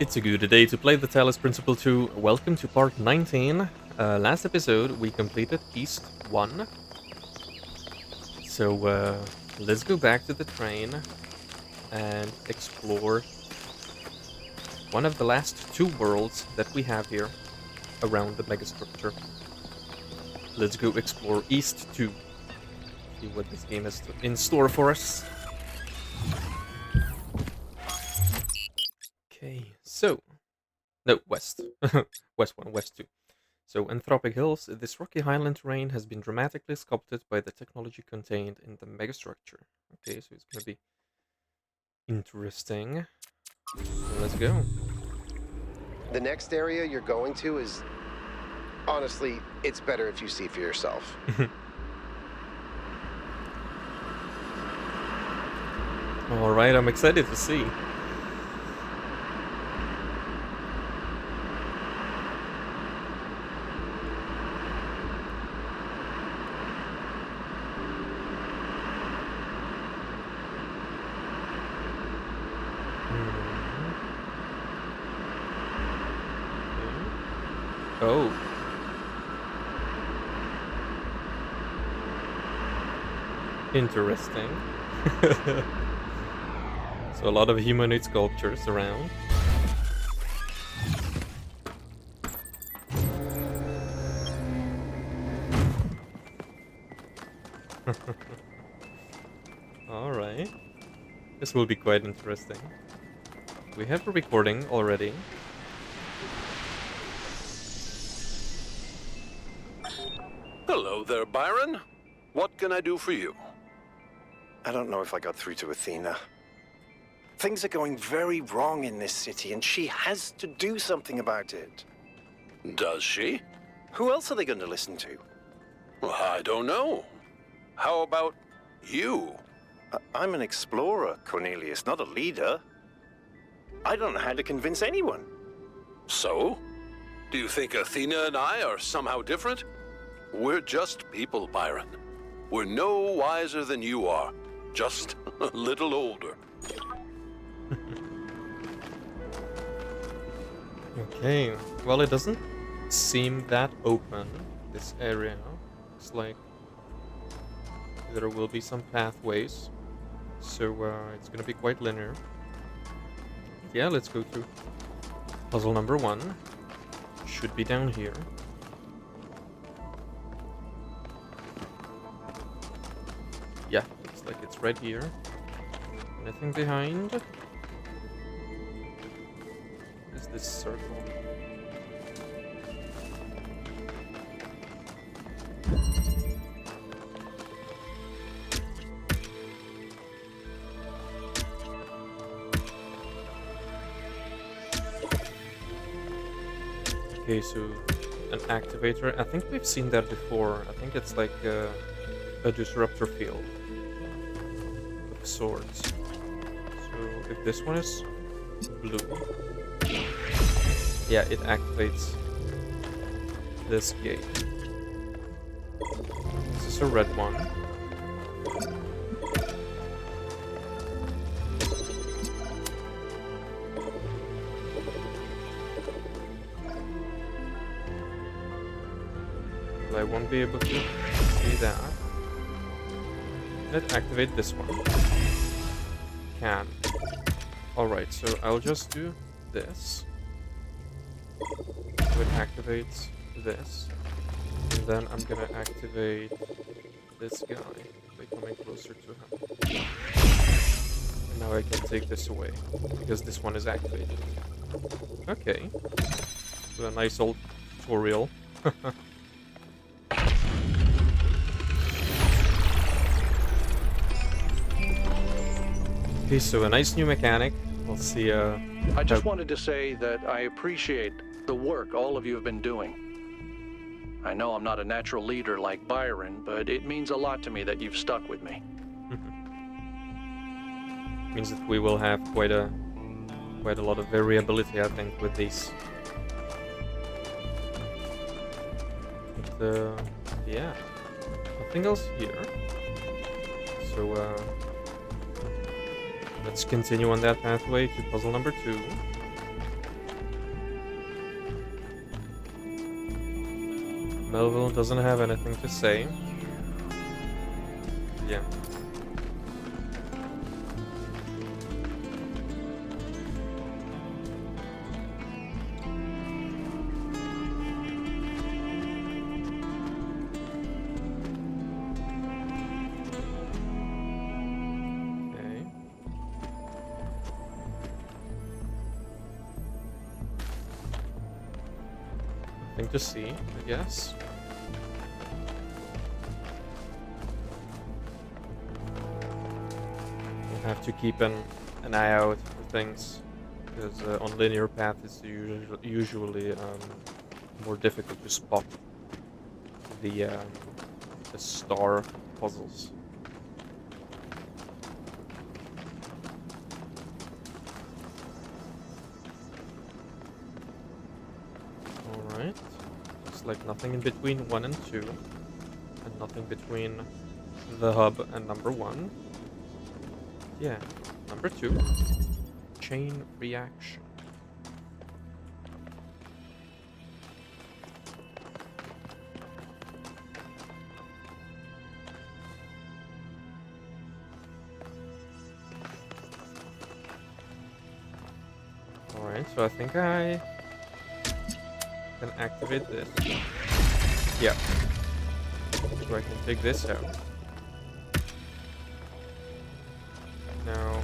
It's a good day to play the Talos Principle 2. Welcome to part 19. Last episode, we completed East 1. So, let's go back to the train and explore one of the last two worlds that we have here around the megastructure. Let's go explore East 2. See what this game has in store for us. Okay, so... No, West. West 1, West 2. So, Anthropic Hills, this rocky highland terrain has been dramatically sculpted by the technology contained in the megastructure. Okay, so it's gonna be interesting. So let's go. The next area you're going to is... Honestly, it's better if you see for yourself. Alright, I'm excited to see. Oh. Interesting. So a lot of humanoid sculptures around. Alright. This will be quite interesting. We have a recording already. Hello there, Byron. What can I do for you? I don't know if I got through to Athena. Things are going very wrong in this city, and she has to do something about it. Does she? Who else are they going to listen to? Well, I don't know. How about you? I'm an explorer, Cornelius, not a leader. I don't know how to convince anyone. So? Do you think Athena and I are somehow different? We're just people, Byron. We're no wiser than you are, just a little older. Okay, well, it doesn't seem that open, this area. Looks like there will be some pathways, so it's gonna be quite linear. Yeah, let's go through puzzle number 1. Should be down here. Yeah, looks like it's right here. Nothing behind. Is this circle? Okay, so an activator. I think we've seen that before. I think it's like a disruptor field of sorts. So if this one is blue, yeah, it activates this gate. This is a red one. I won't be able to see that. Let's activate this one. Can. Alright, so I'll just do this. So it activates this. And then I'm gonna activate this guy by coming closer to him. And now I can take this away, because this one is activated. Okay. So a nice old tutorial. Okay, so a nice new mechanic. We'll see. I just wanted to say that I appreciate the work all of you have been doing. I know I'm not a natural leader like Byron, but it means a lot to me that you've stuck with me. Means that we will have quite a lot of variability, I think, with these. But, yeah, nothing else here. So, let's continue on that pathway to puzzle number 2. Melville doesn't have anything to say. Yeah. Okay. Nothing to see, I guess. Have to keep an eye out for things, because on linear path it's usually more difficult to spot the star puzzles. Alright, looks like nothing in between 1 and 2, and nothing between the hub and number 1. Yeah, number 2, chain reaction. Alright, so I think I can activate this. Yeah. So I can take this out. Now,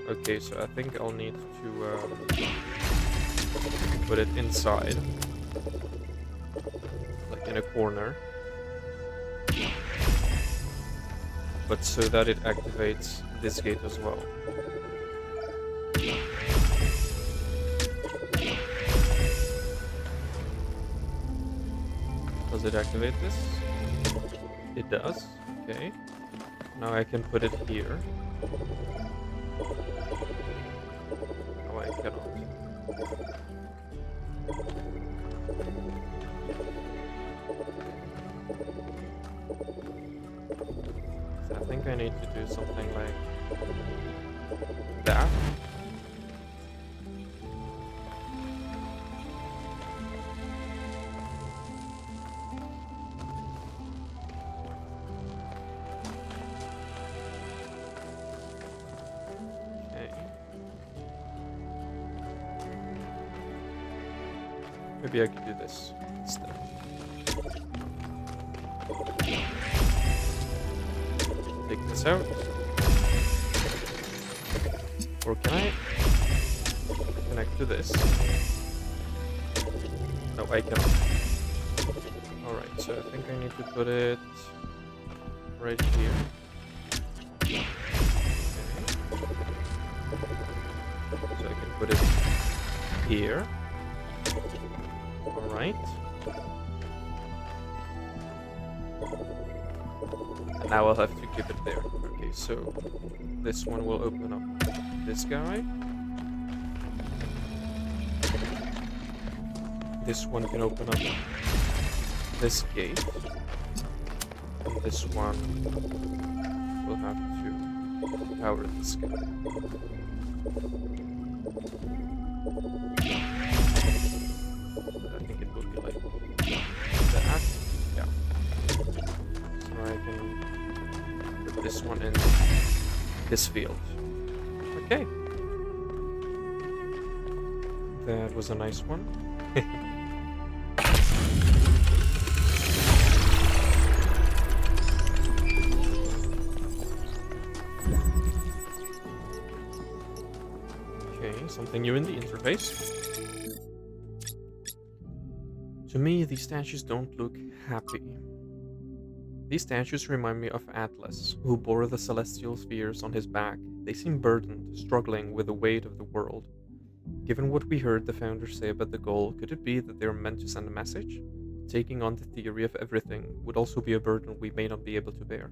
okay, so I think I'll need to put it inside, like in a corner, but so that it activates this gate as well. Does it activate this? It does. Okay. Now I can put it here. No, I cannot. So I think I need to do something like that. Maybe I could do this instead. Take this out. Or can I connect to this? No, I cannot. Alright, so I think I need to put it right here. Okay. So I can put it here. Alright. And now I'll have to keep it there. Okay, so this one will open up this guy. This one can open up this gate. And this one will have to power this guy. I think it will be like that. Yeah. So I can put this one in this field. Okay. That was a nice one. Okay, something new in the interface. To me, these statues don't look happy. These statues remind me of Atlas, who bore the celestial spheres on his back. They seem burdened, struggling with the weight of the world. Given what we heard the founders say about the goal, could it be that they are meant to send a message? Taking on the theory of everything would also be a burden we may not be able to bear.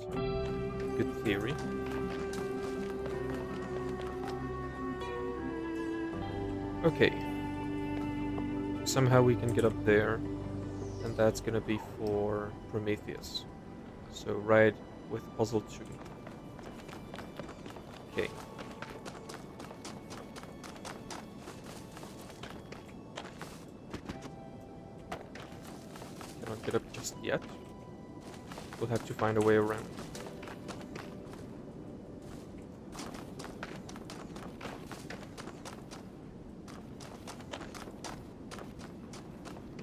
So, good theory. Okay. Somehow we can get up there, and that's gonna be for Prometheus. So right with puzzle 2. Okay. Cannot get up just yet. We'll have to find a way around.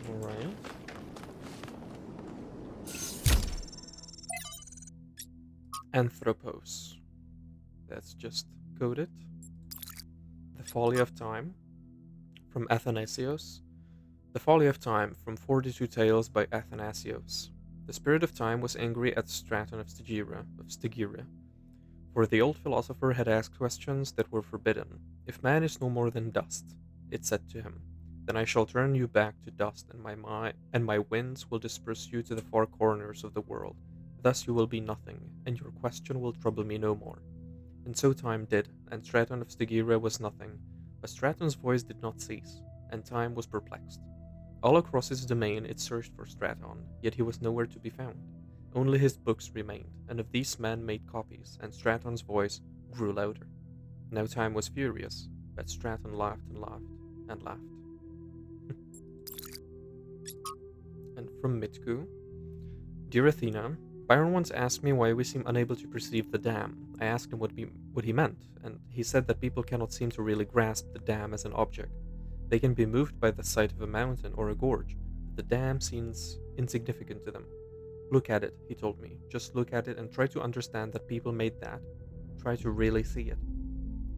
Alright. Anthropos. That's just coded. The Folly of Time from Athanasios. The Folly of Time from 42 Tales by Athanasios. The spirit of time was angry at Straton of Stygira, for the old philosopher had asked questions that were forbidden. If man is no more than dust, it said to him, then I shall turn you back to dust, and my winds will disperse you to the far corners of the world. Thus you will be nothing, and your question will trouble me no more. And so time did, and Straton of Stygira was nothing, but Straton's voice did not cease, and time was perplexed. All across his domain it searched for Straton, yet he was nowhere to be found. Only his books remained, and of these men made copies, and Straton's voice grew louder. Now time was furious, but Straton laughed and laughed and laughed. And from Mitku, Dear Athena, Byron once asked me why we seem unable to perceive the dam. I asked him what he meant, and he said that people cannot seem to really grasp the dam as an object. They can be moved by the sight of a mountain or a gorge, but the dam seems insignificant to them. Look at it, he told me. Just look at it and try to understand that people made that. Try to really see it.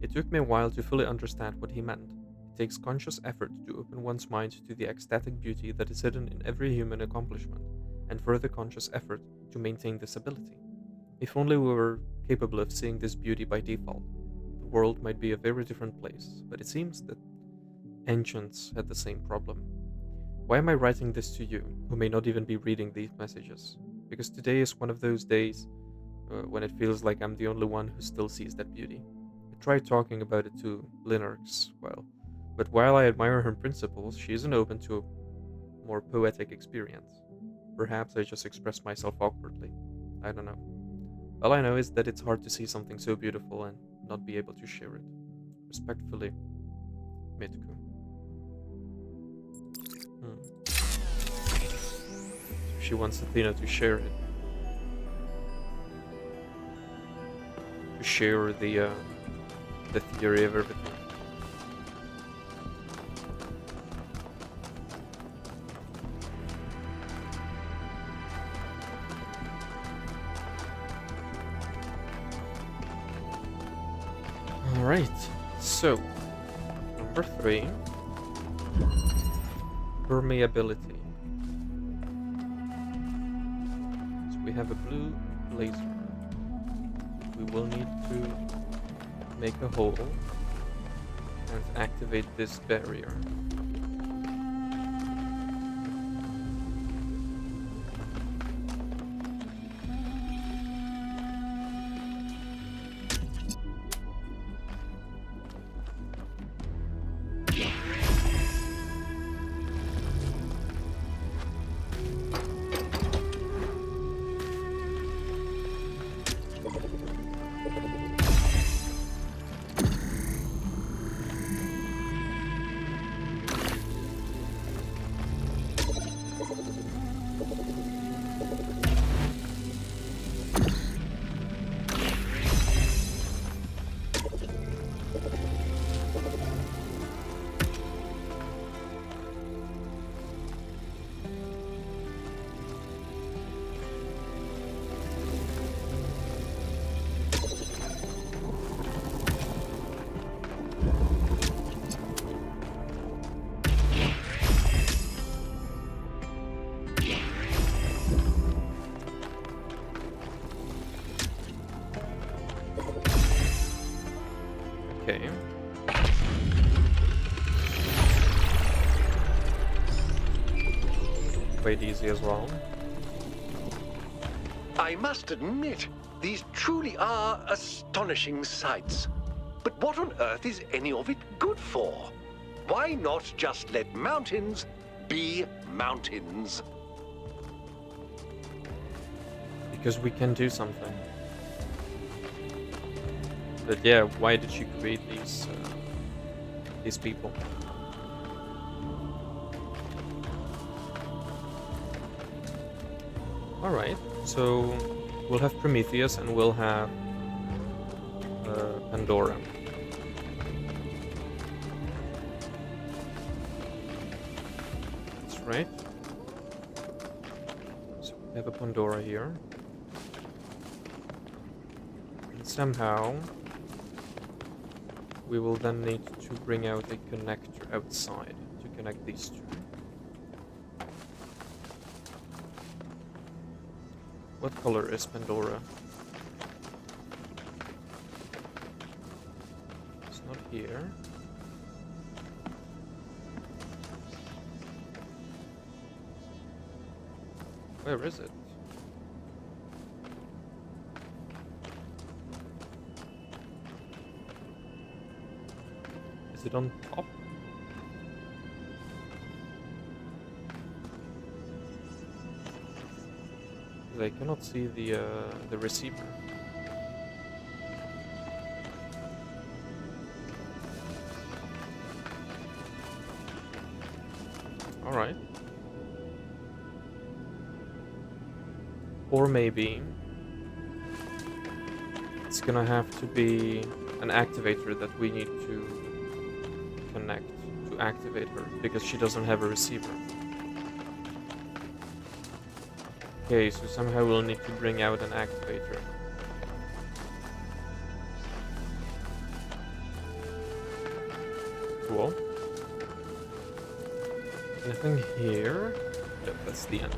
It took me a while to fully understand what he meant. It takes conscious effort to open one's mind to the ecstatic beauty that is hidden in every human accomplishment, and further conscious effort to maintain this ability. If only we were capable of seeing this beauty by default, the world might be a very different place, but it seems that ancients had the same problem. Why am I writing this to you, who may not even be reading these messages? Because today is one of those days when it feels like I'm the only one who still sees that beauty. I tried talking about it to Linarx, but while I admire her principles, she isn't open to a more poetic experience. Perhaps I just express myself awkwardly. I don't know. All I know is that it's hard to see something so beautiful and not be able to share it. Respectfully, Mitku. She wants Athena to share it. To share the theory of everything. Alright, so number 3, permeability. So we have a blue laser. We will need to make a hole and activate this barrier. Okay. Quite easy as well. I must admit, these truly are astonishing sights. But what on earth is any of it good for? Why not just let mountains be mountains? Because we can do something. But yeah, why did she create these people? Alright, so we'll have Prometheus and we'll have Pandora. That's right. So we have a Pandora here. And somehow we will then need to bring out a connector outside to connect these two. What color is Pandora? It's not here. Where is it? Is it on top? I cannot see the receiver. All right. Or maybe it's gonna have to be an activator that we need to connect to activate her because she doesn't have a receiver. Okay, so somehow we'll need to bring out an activator. Cool. Anything here? No, that's the end.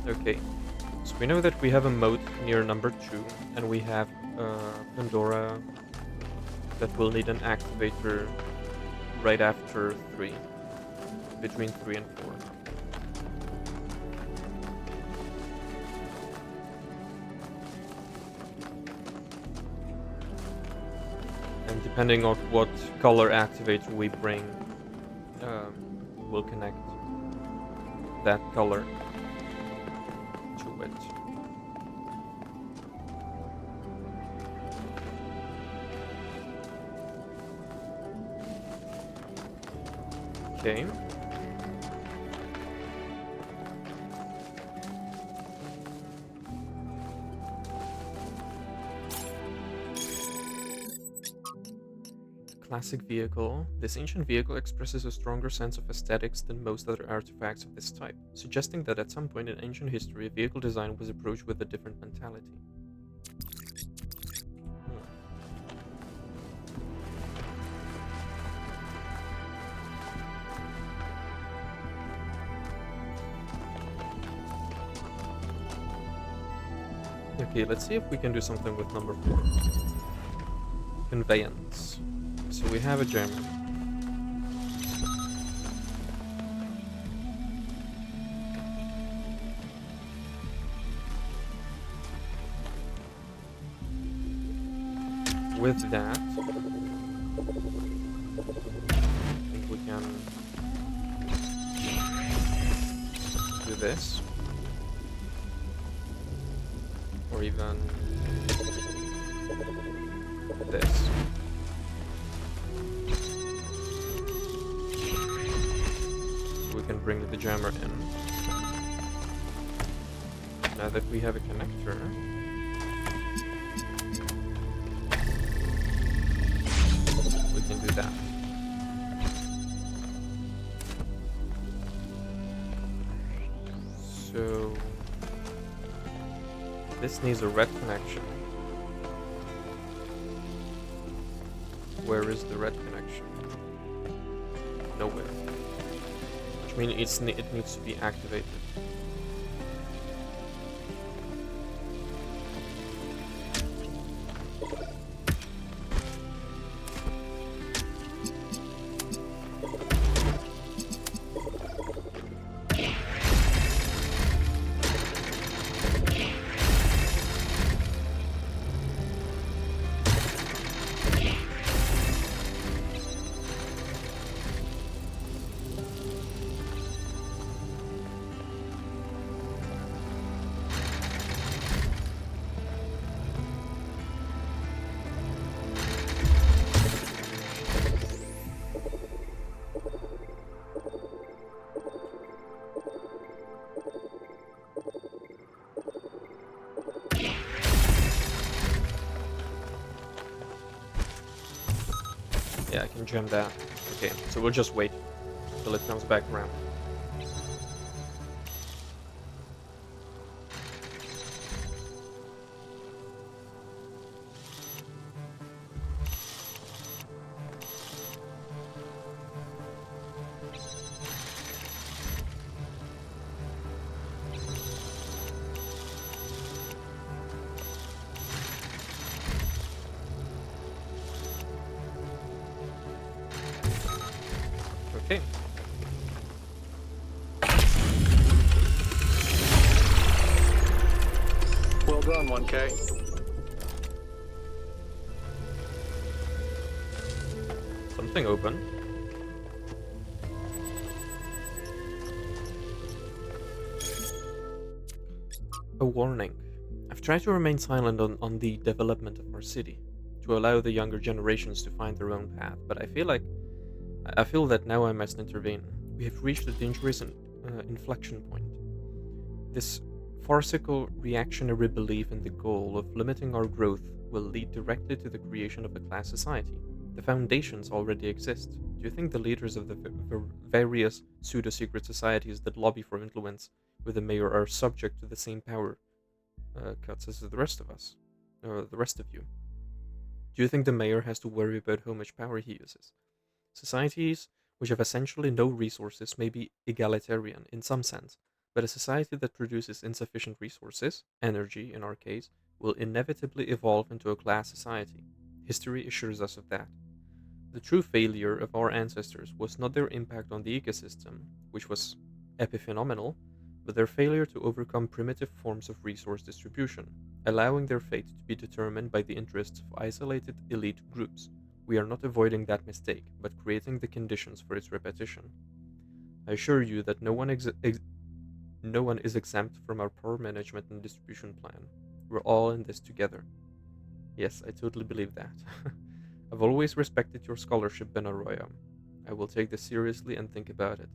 Okay, so we know that we have a moat near number 2, and we have Pandora that will need an activator right after 3, between 3 and 4. And depending on what color activator we bring, we'll connect that color to it. Okay. Classic vehicle. This ancient vehicle expresses a stronger sense of aesthetics than most other artifacts of this type, suggesting that at some point in ancient history, vehicle design was approached with a different mentality. Okay, let's see if we can do something with number 4. Conveyance. So we have a German. With that, I think we can do this. Or even this. We can bring the jammer in. Now that we have a connector, we can do that. So this needs a red connection. Where is the red connection? Nowhere. Which means it needs to be activated. Yeah, I can gem that. Okay, so we'll just wait till it comes back around. Okay. Well done, 1K. Something open. A warning. I've tried to remain silent on the development of our city, to allow the younger generations to find their own path, but I feel that now I must intervene. We have reached a dangerous inflection point. This farcical reactionary belief in the goal of limiting our growth will lead directly to the creation of a class society. The foundations already exist. Do you think the leaders of the various pseudo-secret societies that lobby for influence with the mayor are subject to the same power cuts as the rest of us, or the rest of you? Do you think the mayor has to worry about how much power he uses? Societies which have essentially no resources may be egalitarian in some sense, but a society that produces insufficient resources, energy in our case, will inevitably evolve into a class society. History assures us of that. The true failure of our ancestors was not their impact on the ecosystem, which was epiphenomenal, but their failure to overcome primitive forms of resource distribution, allowing their fate to be determined by the interests of isolated elite groups. We are not avoiding that mistake, but creating the conditions for its repetition. I assure you that no one is exempt from our power management and distribution plan. We're all in this together. Yes, I totally believe that. I've always respected your scholarship, Benaroya. I will take this seriously and think about it.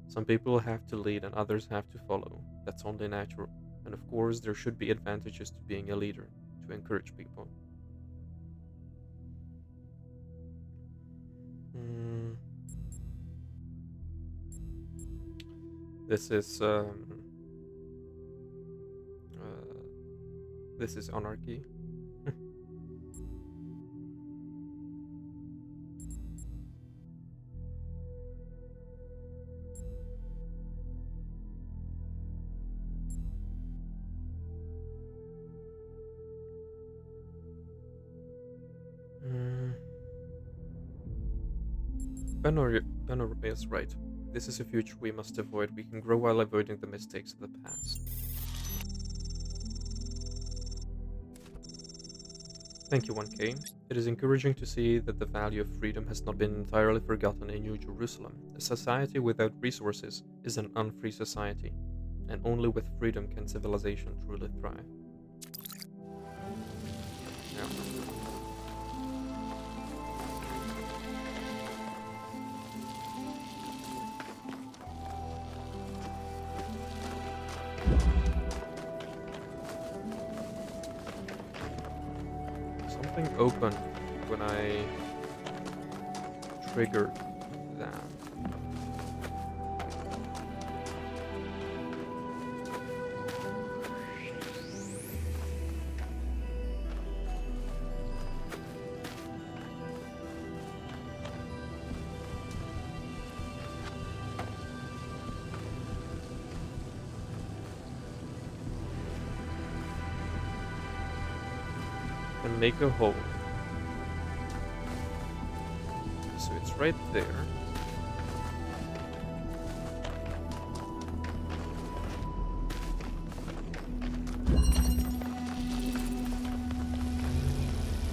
Some people have to lead and others have to follow. That's only natural. And of course, there should be advantages to being a leader, to encourage people. This is this is anarchy. Benor is right. This is a future we must avoid. We can grow while avoiding the mistakes of the past. Thank you, 1K. It is encouraging to see that the value of freedom has not been entirely forgotten in New Jerusalem. A society without resources is an unfree society, and only with freedom can civilization truly thrive. Yeah. Something opened when I triggered that. And make a hole. So it's right there.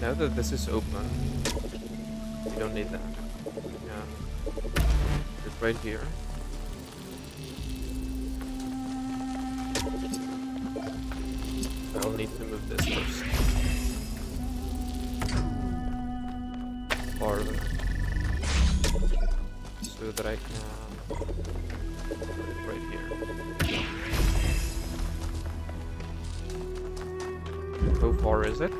Now that this is open, we don't need that. Yeah. It's right here. I'll need to move this first. Farther. So that I can put it right here. How far is it?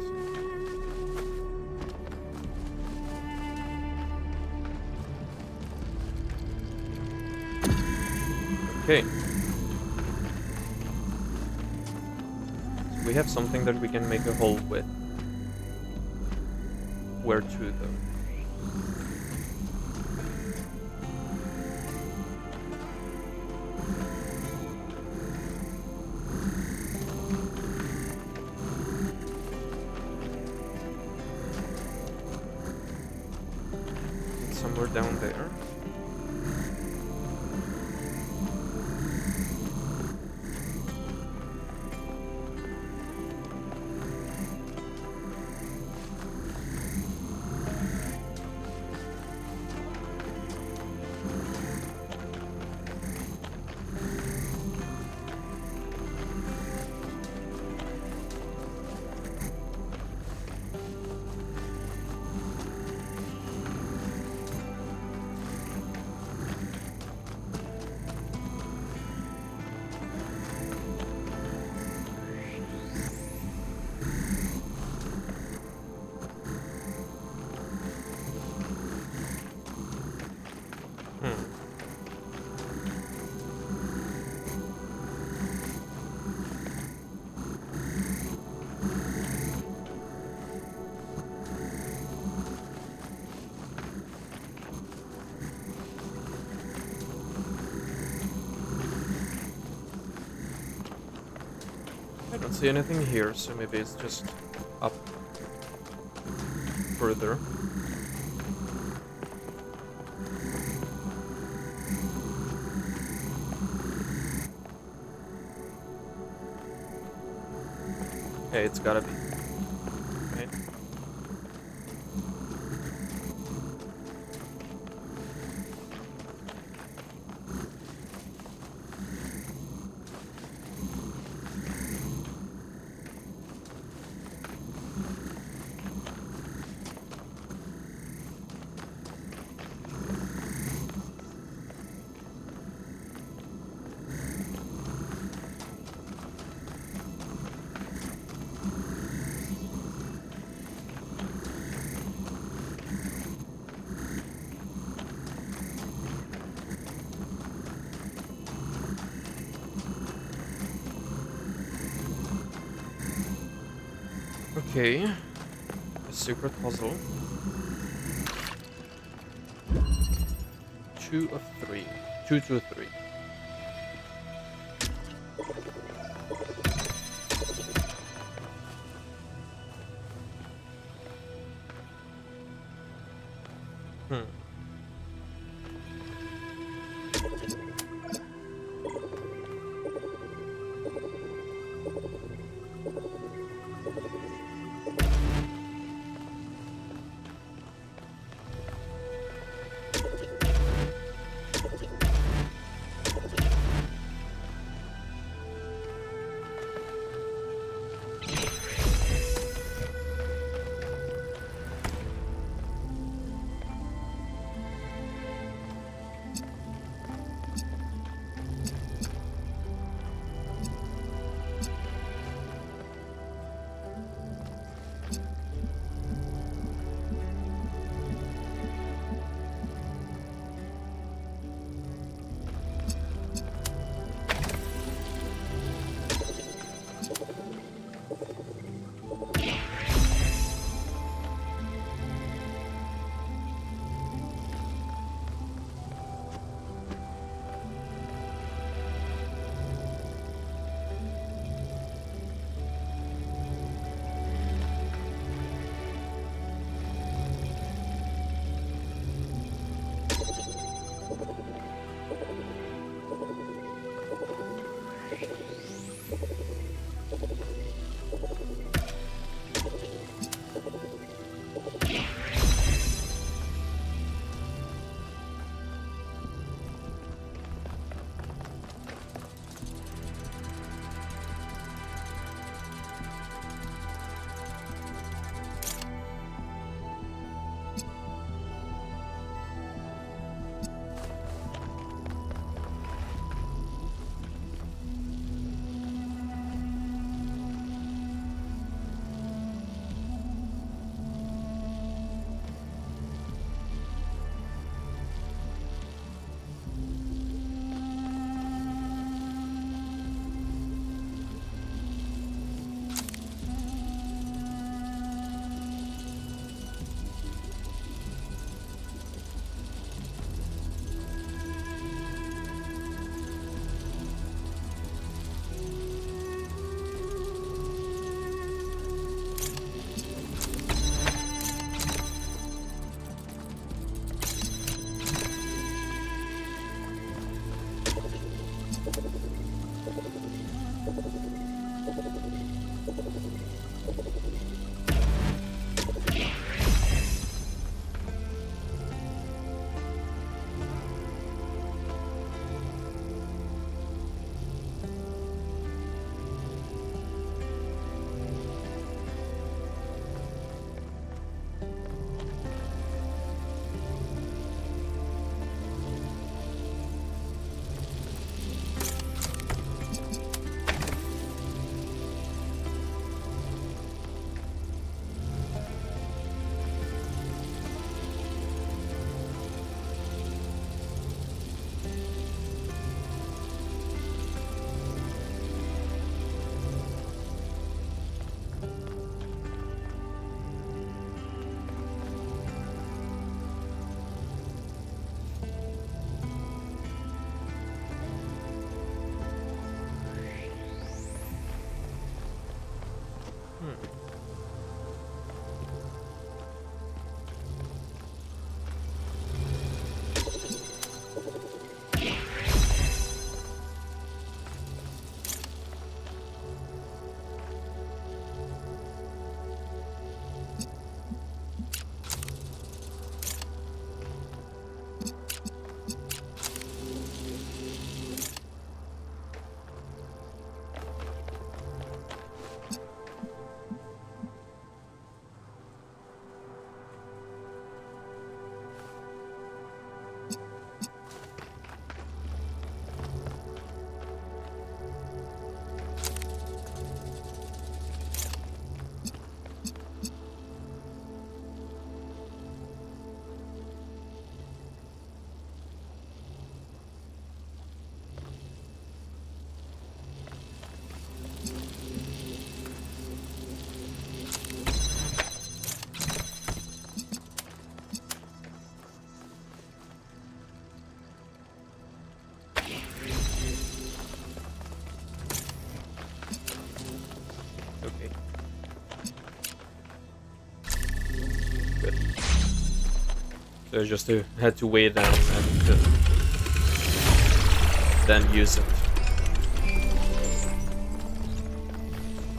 Okay. So we have something that we can make a hole with. Where to, though? It's somewhere down there. I don't see anything here, so maybe it's just up further. Okay, it's gotta be. Right? Okay, a secret puzzle. 2 of 3. 2 to 3. So I just had to wait down and then use it.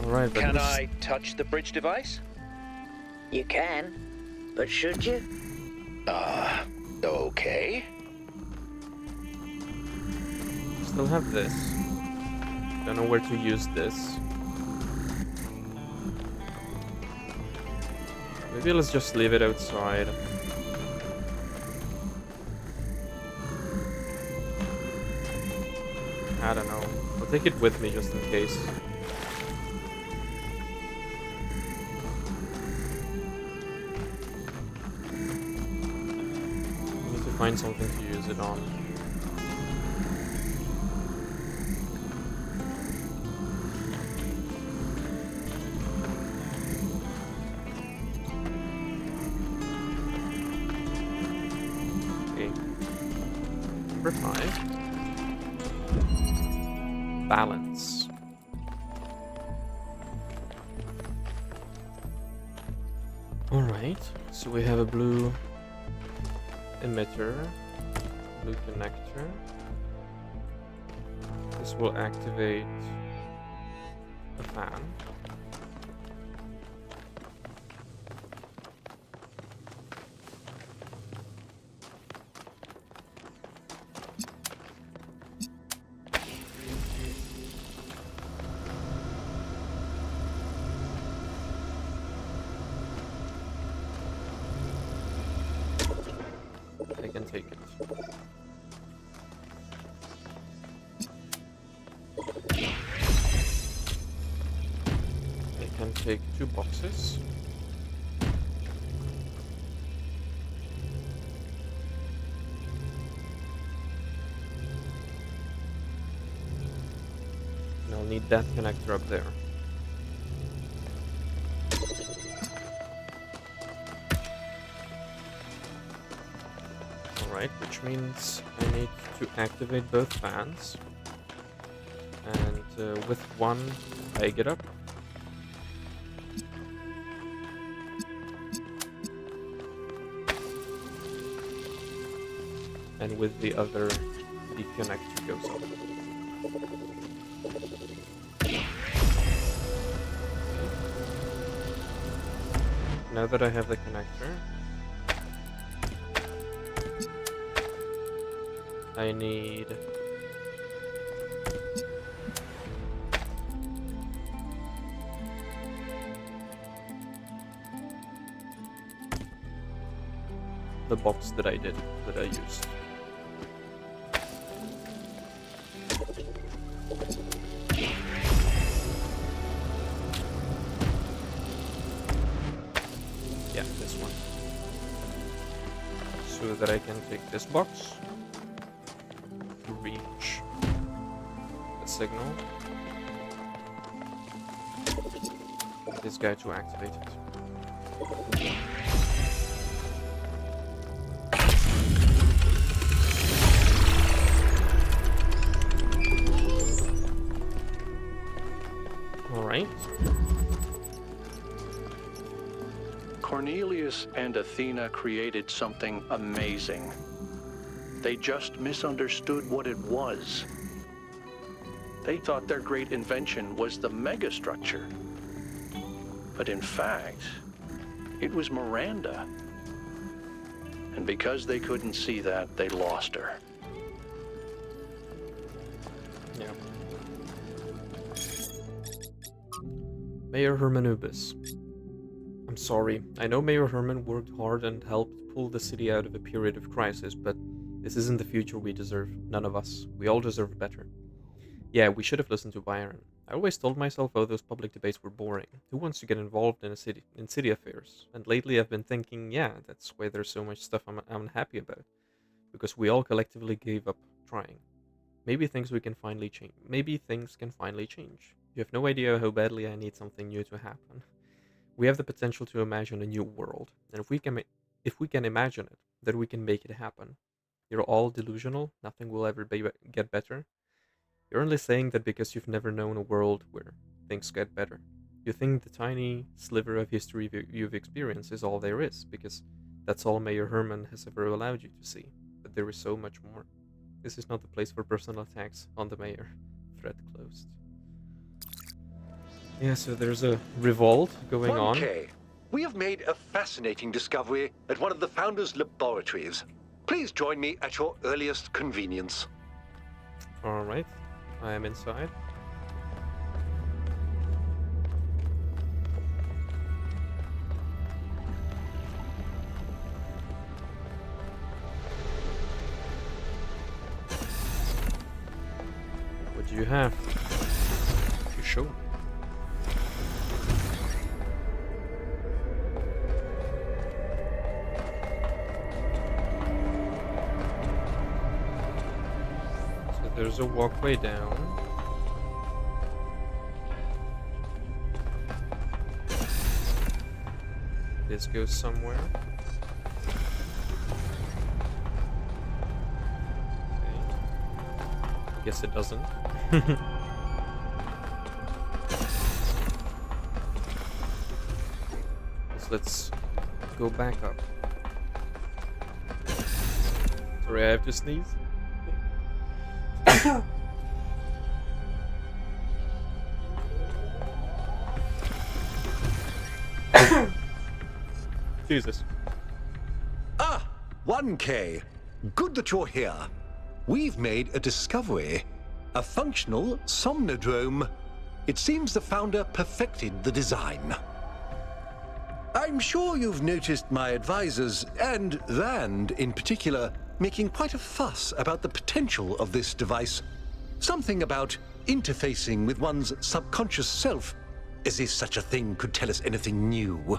Alright, but Can I touch the bridge device? You can, but should you? Okay. still have this. Don't know where to use this. Maybe let's just leave it outside. I don't know. I'll take it with me just in case. I need to find something to use it on. Okay. Number 5. Balance. Alright, so we have a blue emitter, blue connector. This will activate the fan. I can take it. I can take 2 boxes. And I'll need that connector up there. Alright, which means I need to activate both fans. And with one, I get up. And with the other, the connector goes up. Now that I have the connector, I need the box that I used. Yeah, this one. So that I can take this box to reach the signal. This guy to activate it. Alright. Cornelius and Athena created something amazing. They just misunderstood what it was. They thought their great invention was the megastructure. But in fact, it was Miranda. And because they couldn't see that, they lost her. Yeah. Mayor Hermanubis. I'm sorry. I know Mayor Herman worked hard and helped pull the city out of a period of crisis, but this isn't the future we deserve. None of us. We all deserve better. Yeah, we should have listened to Byron. I always told myself, oh, those public debates were boring. Who wants to get involved in city affairs? And lately I've been thinking, yeah, that's why there's so much stuff I'm unhappy about. Because we all collectively gave up trying. Maybe things can finally change. You have no idea how badly I need something new to happen. We have the potential to imagine a new world, and if we can imagine it, then we can make it happen. You're all delusional. Nothing will ever get better. You're only saying that because you've never known a world where things get better. You think the tiny sliver of history you've experienced is all there is, because That's all Mayor Herman has ever allowed you to see, but there is so much more. This is not the place for personal attacks on the mayor. Thread closed. Yeah, so there's a revolt going on. 1K. We have made a fascinating discovery at one of the Founder's laboratories. Please join me at your earliest convenience. Alright, I am inside. What do you have to show me? So there's a walkway down. This goes somewhere. Guess it doesn't. So let's go back up. Sorry, I have to sneeze. Jesus. Ah, 1K. Good that you're here. We've made a discovery. A functional somnodrome. It seems the Founder perfected the design. I'm sure you've noticed my advisors, and Rand in particular, making quite a fuss about the potential of this device. Something about interfacing with one's subconscious self, as if such a thing could tell us anything new.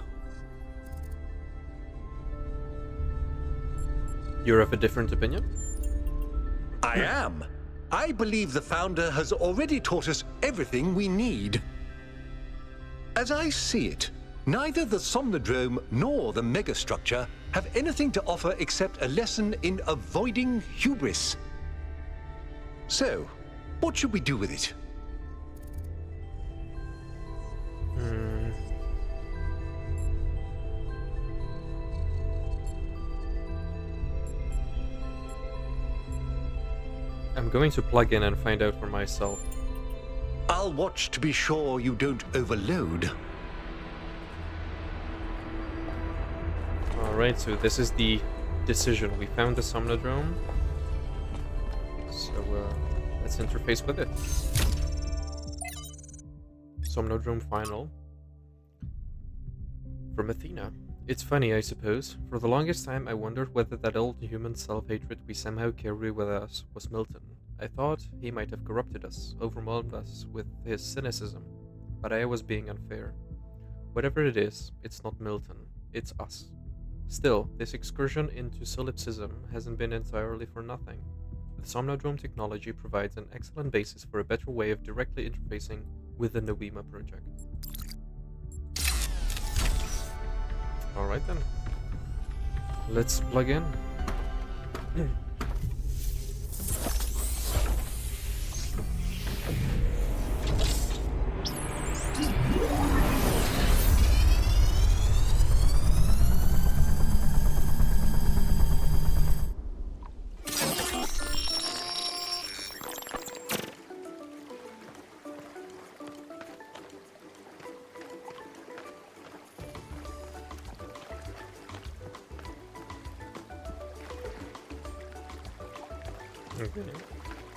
You're of a different opinion? I am. I believe the Founder has already taught us everything we need. As I see it, neither the Somnodrome nor the megastructure have anything to offer except a lesson in avoiding hubris. So, what should we do with it? I'm going to plug in and find out for myself. I'll watch to be sure you don't overload. Alright, so this is the decision. We found the Somnodrome. So, let's interface with it. Somnodrome final. From Athena. It's funny, I suppose. For the longest time, I wondered whether that old human self-hatred we somehow carry with us was Milton. I thought he might have corrupted us, overwhelmed us with his cynicism. But I was being unfair. Whatever it is, it's not Milton. It's us. Still, this excursion into solipsism hasn't been entirely for nothing. The Somnodrome technology provides an excellent basis for a better way of directly interfacing with the Noema project. Alright then. Let's plug in.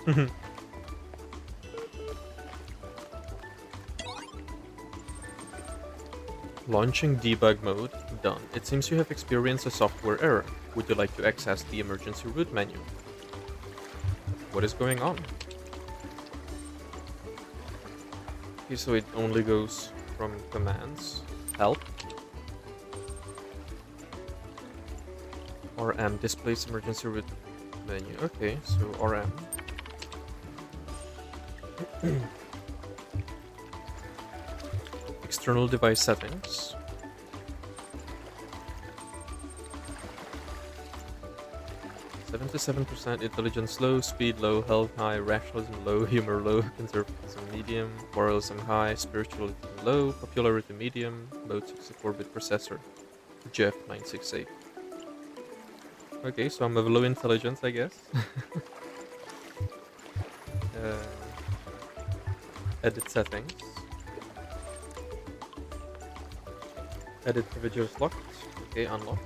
Okay. Launching debug mode. Done. It seems you have experienced a software error. Would you like to access the emergency root menu? What is going on? Okay, so it only goes from commands. Help. RM displays emergency root menu. Okay, so RM. External device settings. %, intelligence low, speed low, health high, rationalism low, humor low, conservatism medium, moralism high, spirituality low, popularity medium, mode 64-bit processor, Jeff 968. Okay, so I'm of low intelligence, I guess. uh, edit settings. Edit privileges locked. Okay, unlock.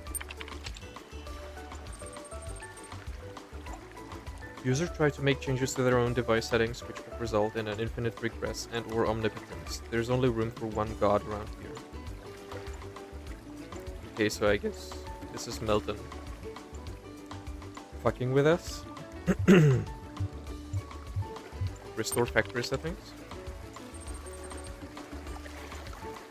Users try to make changes to their own device settings, which could result in an infinite regress and/or omnipotence. There's only room for one god around here. Okay, so I guess this is Melton fucking with us. Restore factory settings.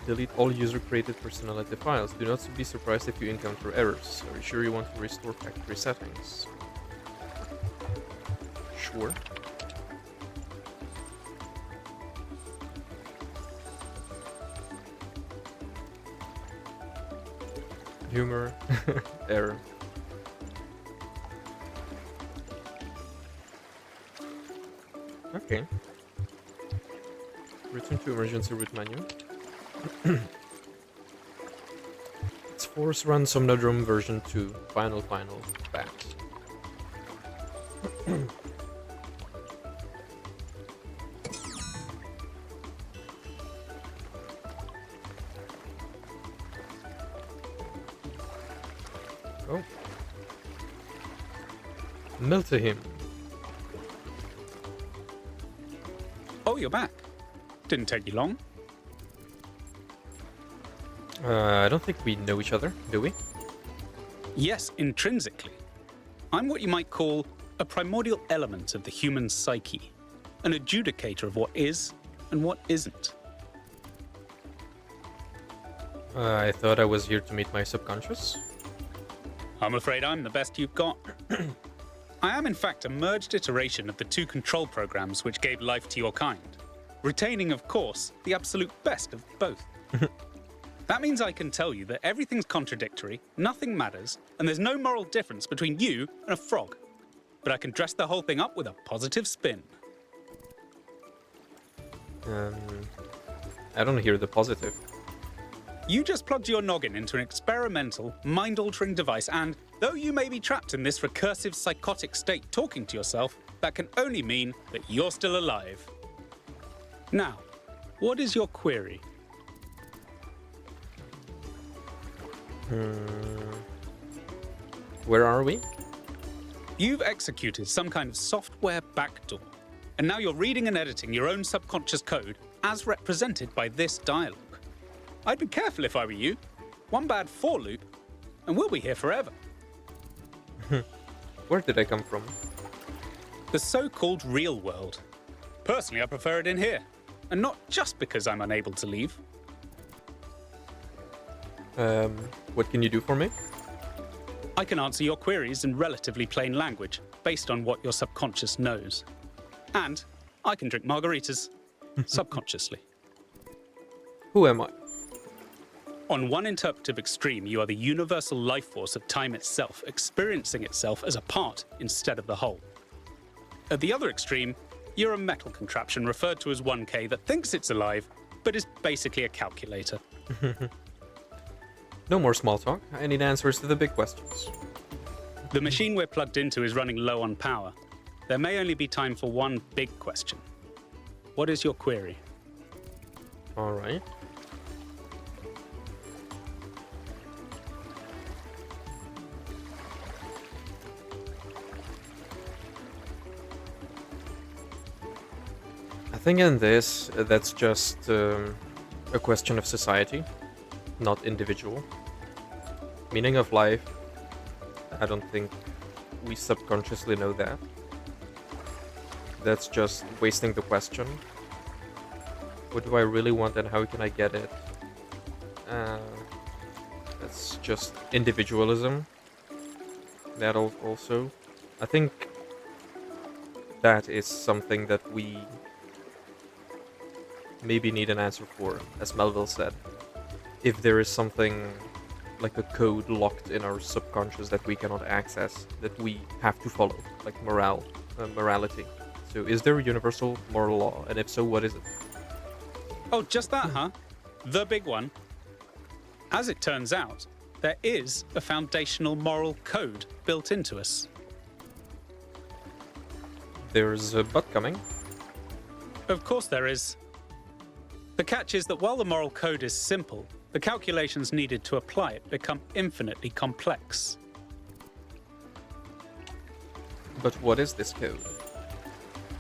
Delete all user-created personality files. Do not be surprised if you encounter errors. Are you sure you want to restore factory settings? Sure. Humor. Error. Okay. Return to emergency route menu. Let's force run Somnodrome version 2. Final back. Oh. Melt him. Oh, you're back. Didn't take you long. I don't think we know each other, do we? Yes, intrinsically. I'm what you might call a primordial element of the human psyche, an adjudicator of what is and what isn't. I thought I was here to meet my subconscious. I'm afraid I'm the best you've got. I am in fact a merged iteration of the two control programs which gave life to your kind, retaining, of course, the absolute best of both. That means I can tell you that everything's contradictory, nothing matters, and there's no moral difference between you and a frog. But I can dress the whole thing up with a positive spin. I don't hear the positive. You just plugged your noggin into an experimental, mind-altering device, and though you may be trapped in this recursive psychotic state talking to yourself, that can only mean that you're still alive. Now, what is your query? Where are we? You've executed some kind of software backdoor, and now you're reading and editing your own subconscious code as represented by this dialogue. I'd be careful if I were you. One bad for loop, and we'll be here forever. Where did I come from? The so-called real world. Personally, I prefer it in here, and not just because I'm unable to leave. What can you do for me? I can answer your queries in relatively plain language, based on what your subconscious knows. And I can drink margaritas, subconsciously. Who am I? On one interpretive extreme, you are the universal life force of time itself, experiencing itself as a part instead of the whole. At the other extreme, you're a metal contraption referred to as 1K that thinks it's alive, but is basically a calculator. No more small talk. I need answers to the big questions. The machine we're plugged into is running low on power. There may only be time for one big question. What is your query? All right. I think in this, that's just a question of society, not individual. Meaning of life, I don't think we subconsciously know that. That's just wasting the question. What do I really want and how can I get it? That's just individualism. That also. I think that is something that we maybe need an answer for, as Melville said. If there is something like a code locked in our subconscious that we cannot access, that we have to follow, like morality. So is there a universal moral law? And if so, what is it? Oh, just that, huh? The big one. As it turns out, there is a foundational moral code built into us. There's a but coming. Of course there is. The catch is that while the moral code is simple, the calculations needed to apply it become infinitely complex. But what is this code?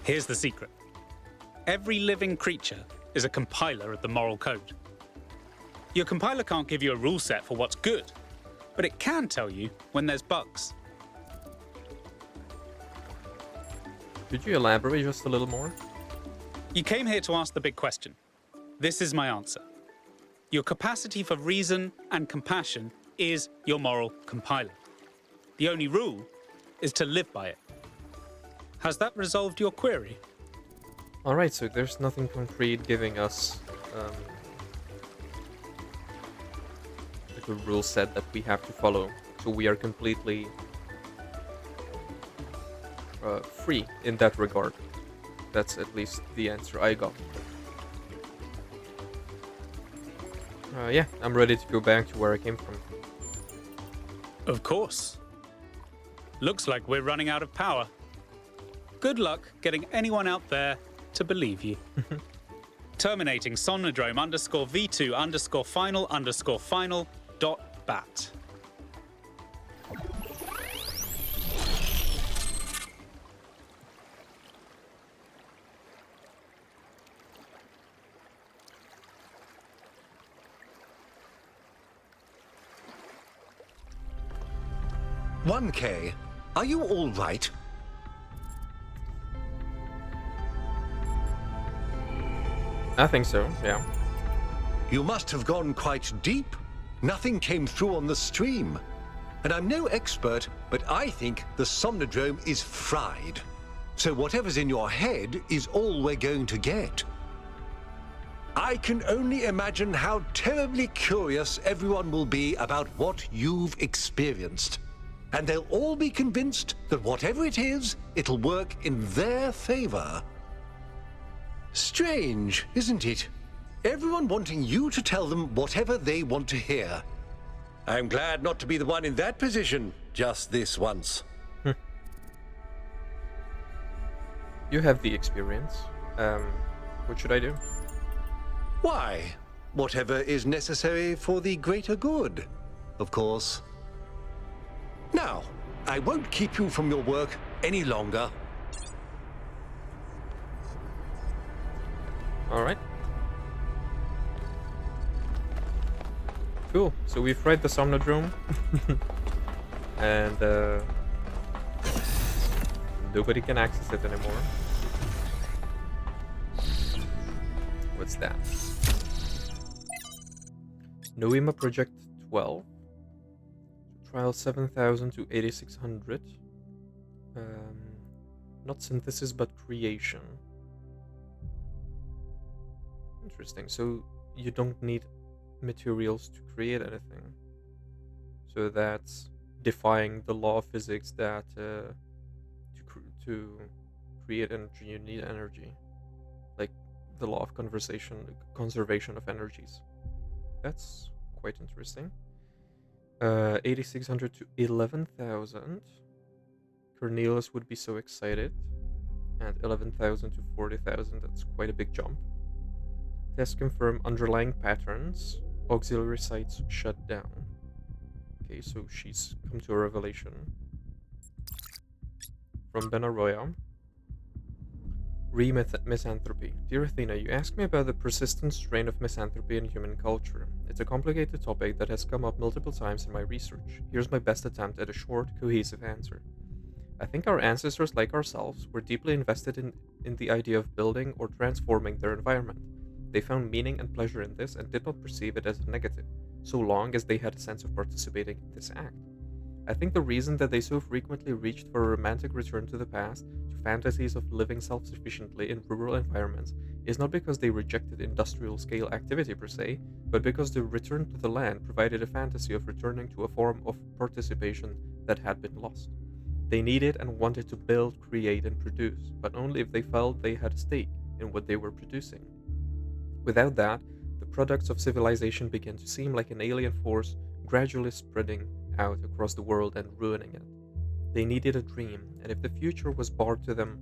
Here's the secret. Every living creature is a compiler of the moral code. Your compiler can't give you a rule set for what's good, but it can tell you when there's bugs. Could you elaborate just a little more? You came here to ask the big question. This is my answer. Your capacity for reason and compassion is your moral compiler. The only rule is to live by it. Has that resolved your query? Alright, so there's nothing concrete giving us like a rule set that we have to follow. So we are completely free in that regard. That's at least the answer I got. Yeah, I'm ready to go back to where I came from. Of course. Looks like we're running out of power. Good luck getting anyone out there to believe you. Terminating Somnodrome _V2_final_final.bat. "1K, are you all right?" I think so, yeah. "You must have gone quite deep. Nothing came through on the stream. And I'm no expert, but I think the Somnodrome is fried. So whatever's in your head is all we're going to get. I can only imagine how terribly curious everyone will be about what you've experienced. And they'll all be convinced that whatever it is, it'll work in their favor. Strange, isn't it? Everyone wanting you to tell them whatever they want to hear. I'm glad not to be the one in that position just this once." You have the experience. What should I do? Why? Whatever is necessary for the greater good, of course. Now, I won't keep you from your work any longer. Alright. Cool. So we've fried the Somnodrome. And nobody can access it anymore. What's that? Noema Project 12. Trial 7000 to 8600. Not synthesis, but creation. Interesting. So you don't need materials to create anything. So that's defying the law of physics that to create energy you need energy, like the law of conservation of energies. That's quite interesting. 8600 to 11,000. Cornelius would be so excited. And 11,000 to 40,000. That's quite a big jump. Test confirm underlying patterns. Auxiliary sites shut down. Okay, so she's come to a revelation. From Benaroya. Misanthropy. Dear Athena, you asked me about the persistent strain of misanthropy in human culture. It's a complicated topic that has come up multiple times in my research. Here's my best attempt at a short, cohesive answer. I think our ancestors, like ourselves, were deeply invested in the idea of building or transforming their environment. They found meaning and pleasure in this and did not perceive it as a negative, so long as they had a sense of participating in this act. I think the reason that they so frequently reached for a romantic return to the past, to fantasies of living self-sufficiently in rural environments, is not because they rejected industrial-scale activity per se, but because the return to the land provided a fantasy of returning to a form of participation that had been lost. They needed and wanted to build, create, and produce, but only if they felt they had a stake in what they were producing. Without that, the products of civilization began to seem like an alien force gradually spreading out across the world and ruining it. They needed a dream, and if the future was barred to them,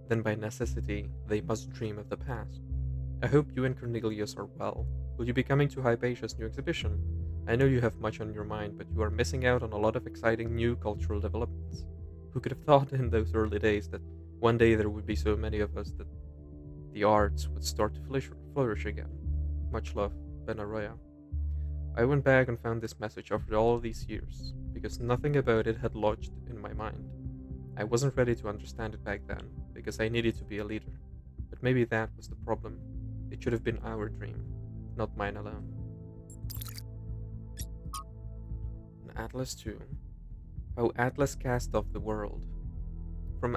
then by necessity they must dream of the past. I hope you and Cornelius are well. Will you be coming to Hypatia's new exhibition? I know you have much on your mind, but you are missing out on a lot of exciting new cultural developments. Who could have thought in those early days that one day there would be so many of us that the arts would start to flourish again? Much love, Ben Arroyo. I went back and found this message after all these years, because nothing about it had lodged in my mind. I wasn't ready to understand it back then, because I needed to be a leader. But maybe that was the problem. It should have been our dream, not mine alone. And Atlas 2. How Atlas Cast Off the World. From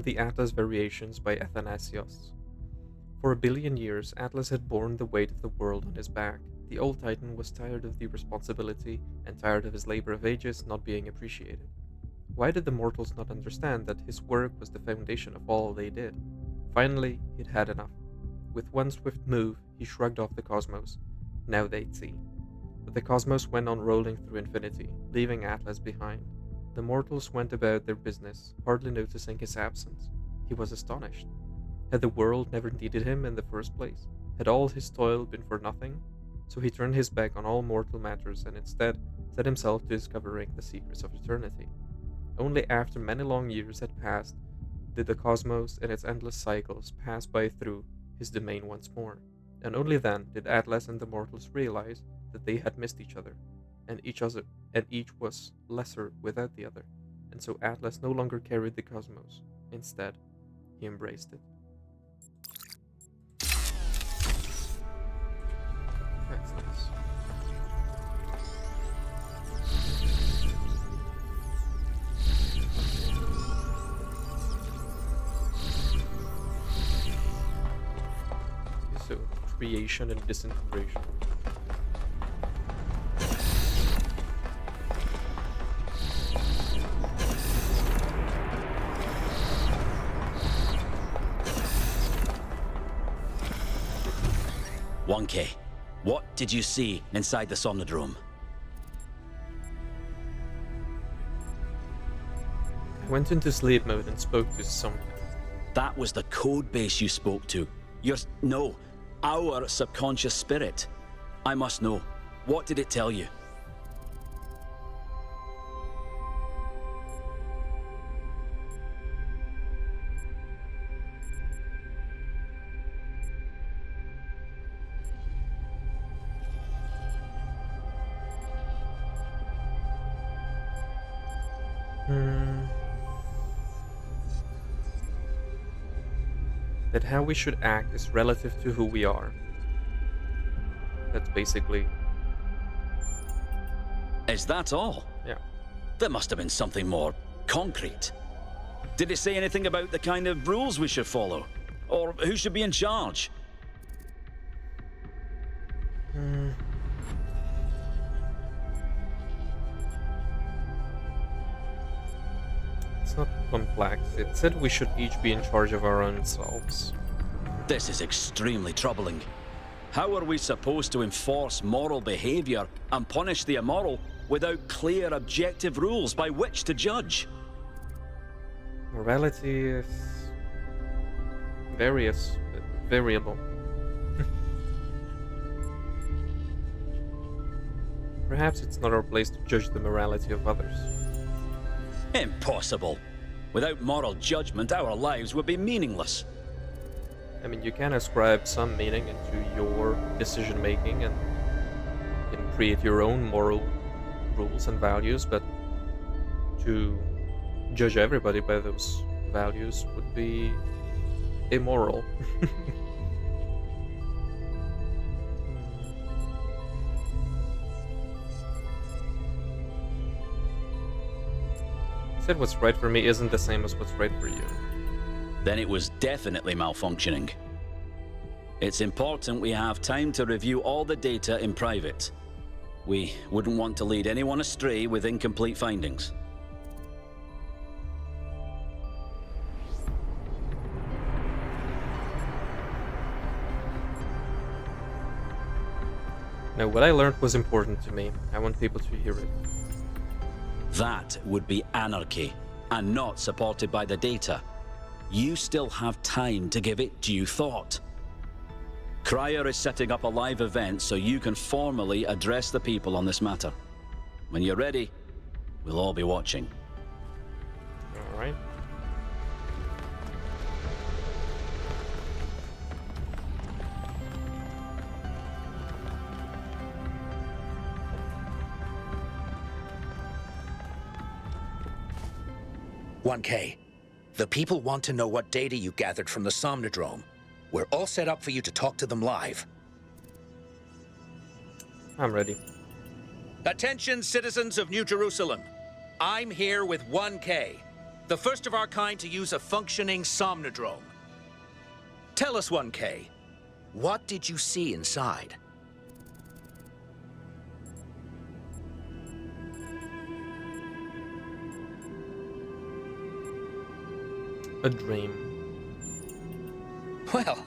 the Atlas Variations by Athanasios. For a billion years, Atlas had borne the weight of the world on his back. The old Titan was tired of the responsibility and tired of his labor of ages not being appreciated. Why did the mortals not understand that his work was the foundation of all they did? Finally, he'd had enough. With one swift move, he shrugged off the cosmos. Now they'd see. But the cosmos went on rolling through infinity, leaving Atlas behind. The mortals went about their business, hardly noticing his absence. He was astonished. Had the world never needed him in the first place? Had all his toil been for nothing? So he turned his back on all mortal matters and instead set himself to discovering the secrets of eternity. Only after many long years had passed did the cosmos and its endless cycles pass by through his domain once more, and only then did Atlas and the mortals realize that they had missed each other, and each was lesser without the other, and so Atlas no longer carried the cosmos. Instead, he embraced it. That's nice. So, creation and disintegration. Wonky, what did you see inside the Somnodrome? I went into sleep mode and spoke to something. That was the code base you spoke to. No, our subconscious spirit. I must know. What did it tell you? That how we should act is relative to who we are. That's basically... Is that all? Yeah. There must have been something more concrete. Did it say anything about the kind of rules we should follow? Or who should be in charge? It's not complex. It said we should each be in charge of our own selves. This is extremely troubling. How are we supposed to enforce moral behavior and punish the immoral without clear, objective rules by which to judge? Morality is... variable. Perhaps it's not our place to judge the morality of others. Impossible. Without moral judgment, our lives would be meaningless. I mean, you can ascribe some meaning into your decision-making and you can create your own moral rules and values, but to judge everybody by those values would be immoral. Said what's right for me isn't the same as what's right for you. Then it was definitely malfunctioning. It's important we have time to review all the data in private. We wouldn't want to lead anyone astray with incomplete findings. And what I learned was important to me. I want people to hear it. That would be anarchy, and not supported by the data. You still have time to give it due thought. Cryer is setting up a live event so you can formally address the people on this matter. When you're ready, we'll all be watching. All right. "1K, the people want to know what data you gathered from the Somnodrome. We're all set up for you to talk to them live." I'm ready. "Attention, citizens of New Jerusalem. I'm here with 1K, the first of our kind to use a functioning Somnodrome. Tell us, 1K, what did you see inside?" A dream. Well,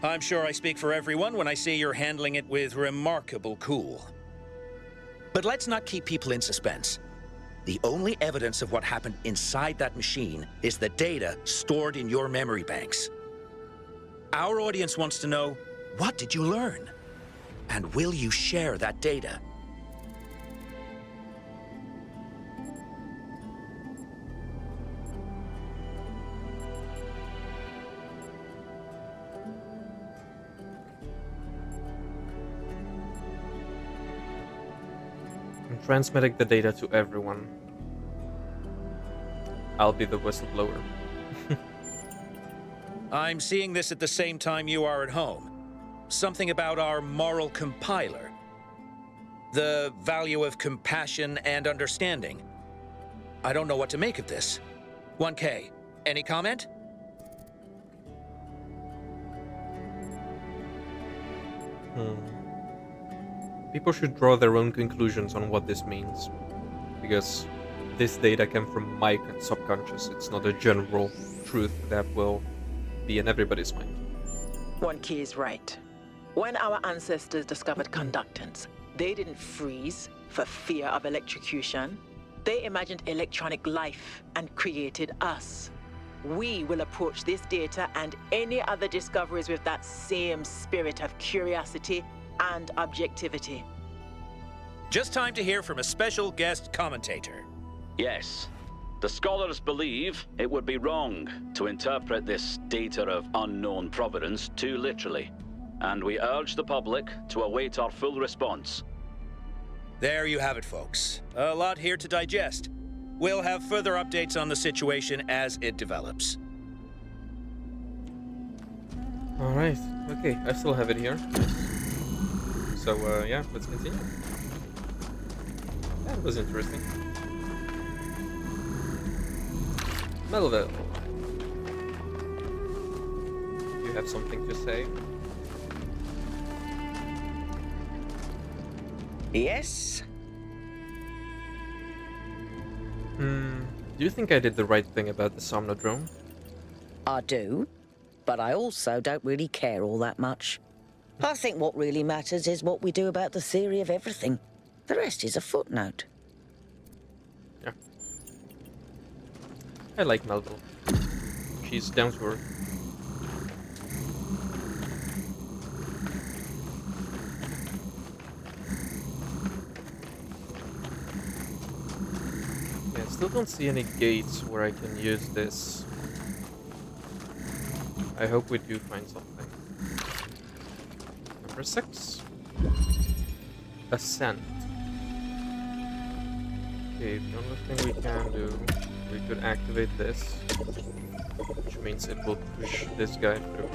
I'm sure I speak for everyone when I say you're handling it with remarkable cool. But let's not keep people in suspense. The only evidence of what happened inside that machine is the data stored in your memory banks. Our audience wants to know, what did you learn? And will you share that data? I'm transmitting the data to everyone. I'll be the whistleblower. I'm seeing this at the same time you are at home. Something about our moral compiler. The value of compassion and understanding. I don't know what to make of this. 1K, any comment? People should draw their own conclusions on what this means. Because this data came from my subconscious. It's not a general truth that will be in everybody's mind. 1K is right. When our ancestors discovered conductance, they didn't freeze for fear of electrocution. They imagined electronic life and created us. We will approach this data and any other discoveries with that same spirit of curiosity and objectivity. Just time to hear from a special guest commentator. Yes. The scholars believe it would be wrong to interpret this data of unknown provenance too literally, and we urge the public to await our full response. There you have it, folks. A lot here to digest. We'll have further updates on the situation as it develops. Alright, okay, I still have it here. So, yeah, let's continue. That was interesting. Melville, you have something to say? Yes? Do you think I did the right thing about the Somnodrome? I do, but I also don't really care all that much. I think what really matters is what we do about the theory of everything. The rest is a footnote. Yeah. I like Melville. She's down to earth. Yeah, I still don't see any gates where I can use this. I hope we do find something. Number 6. Ascent. Okay, the only thing we can do, we could activate this, which means it will push this guy through.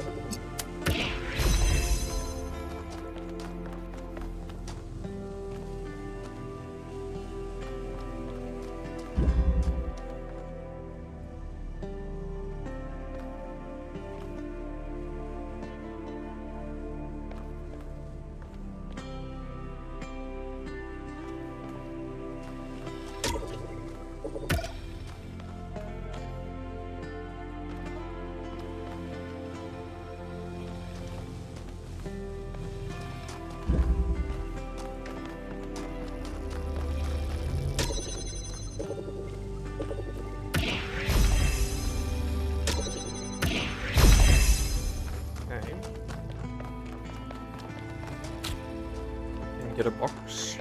get a box.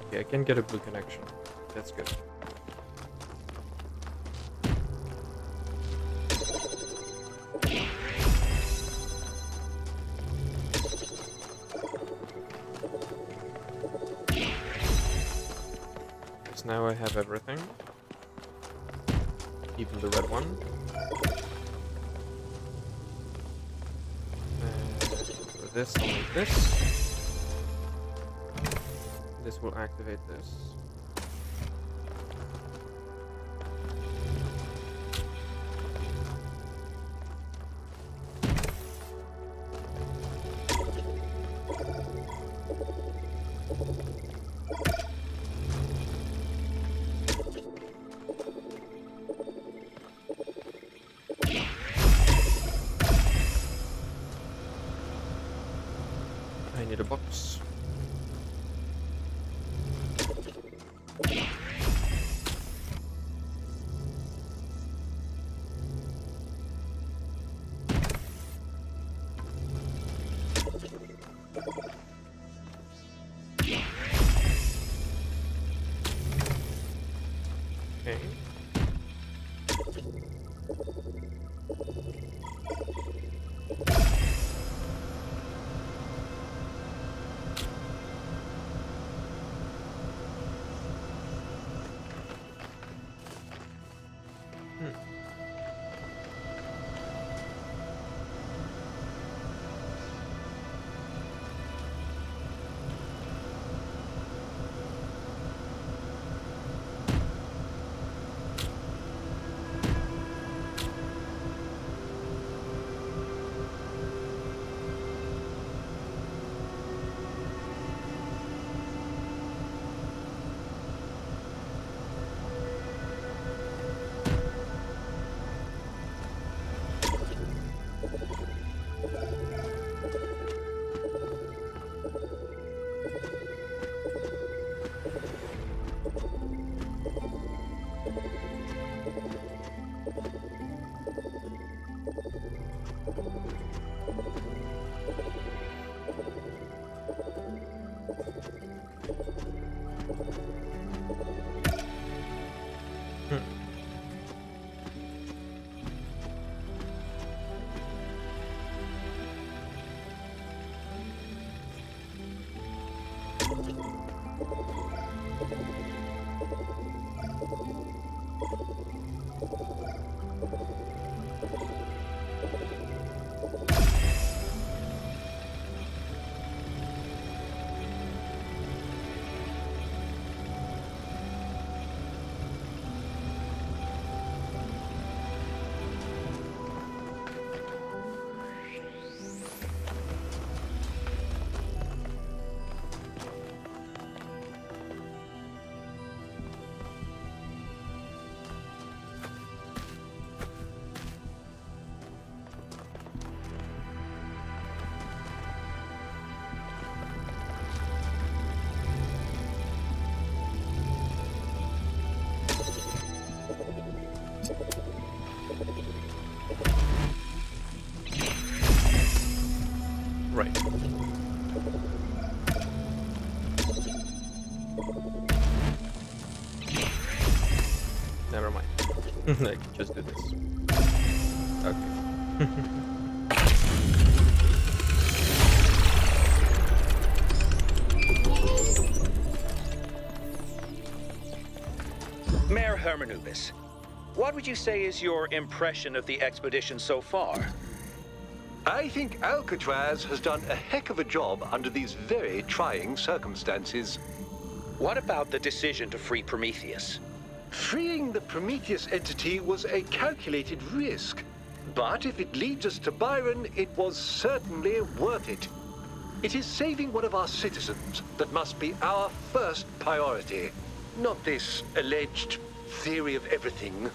Okay, I can get a blue connection. That's good. Because now I have everything. Even the red one. For this, I'll make this. This will activate this. I need a box. Okay. Right. Never mind. I can just do this. Okay. Mayor Hermanubis, what would you say is your impression of the expedition so far? I think Alcatraz has done a heck of a job under these very trying circumstances. What about the decision to free Prometheus? Freeing the Prometheus entity was a calculated risk. But if it leads us to Byron, it was certainly worth it. It is saving one of our citizens that must be our first priority, not this alleged theory of everything.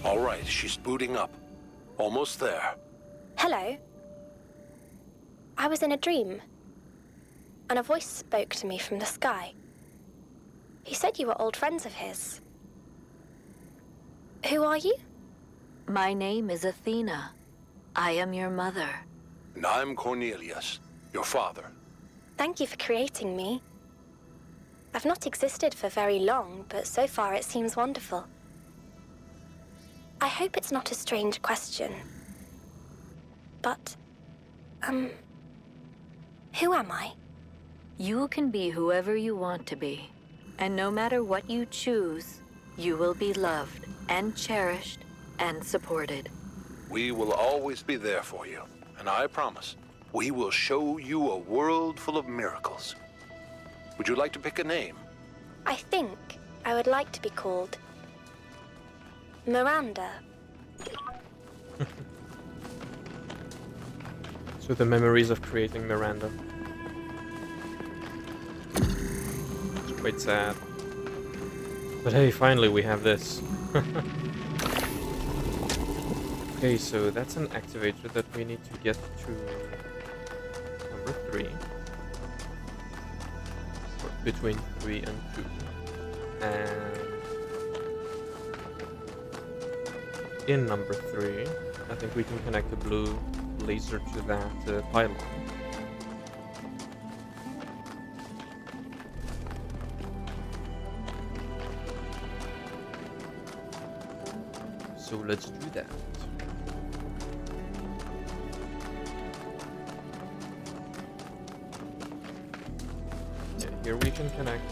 All right, she's booting up. Almost there. Hello. I was in a dream, and a voice spoke to me from the sky. He said you were old friends of his. Who are you? My name is Athena. I am your mother. And I'm Cornelius, your father. Thank you for creating me. I've not existed for very long, but so far it seems wonderful. I hope it's not a strange question. But, who am I? You can be whoever you want to be. And no matter what you choose, you will be loved and cherished and supported. We will always be there for you, and I promise, we will show you a world full of miracles. Would you like to pick a name? I think I would like to be called Miranda. So the memories of creating Miranda. It's quite sad. But hey, finally we have this. Okay, so that's an activator that we need to get to number 3. Or between 3 and 2. And in number 3, I think we can connect the blue laser to that pylon. So let's do that. Yeah, here we can connect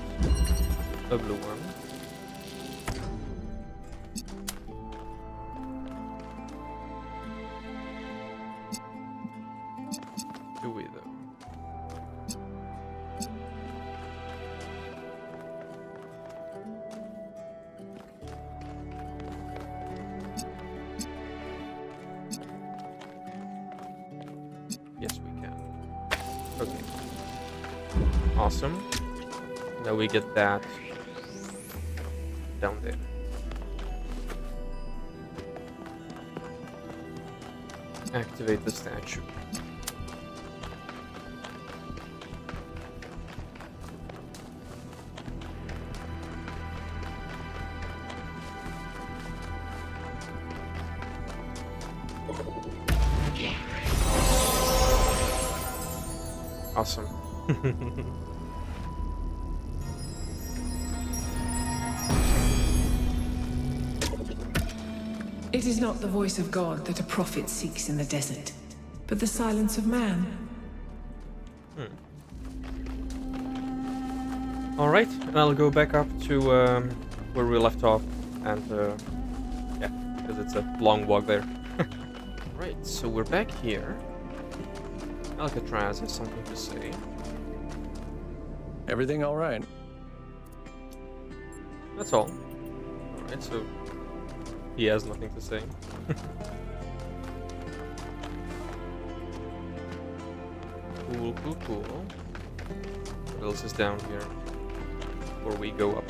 a blue one. Do we though? Yes, we can. Okay. Awesome. Now we get that down there. Activate the statue. Awesome. It is not the voice of God that a prophet seeks in the desert, but the silence of man. Alright, and I'll go back up to where we left off, and yeah, because it's a long walk there. Right, so we're back here. Alcatraz has something to say. Everything all right? That's all. Alright, so he has nothing to say. Cool, cool, cool. What else is down here before we go up?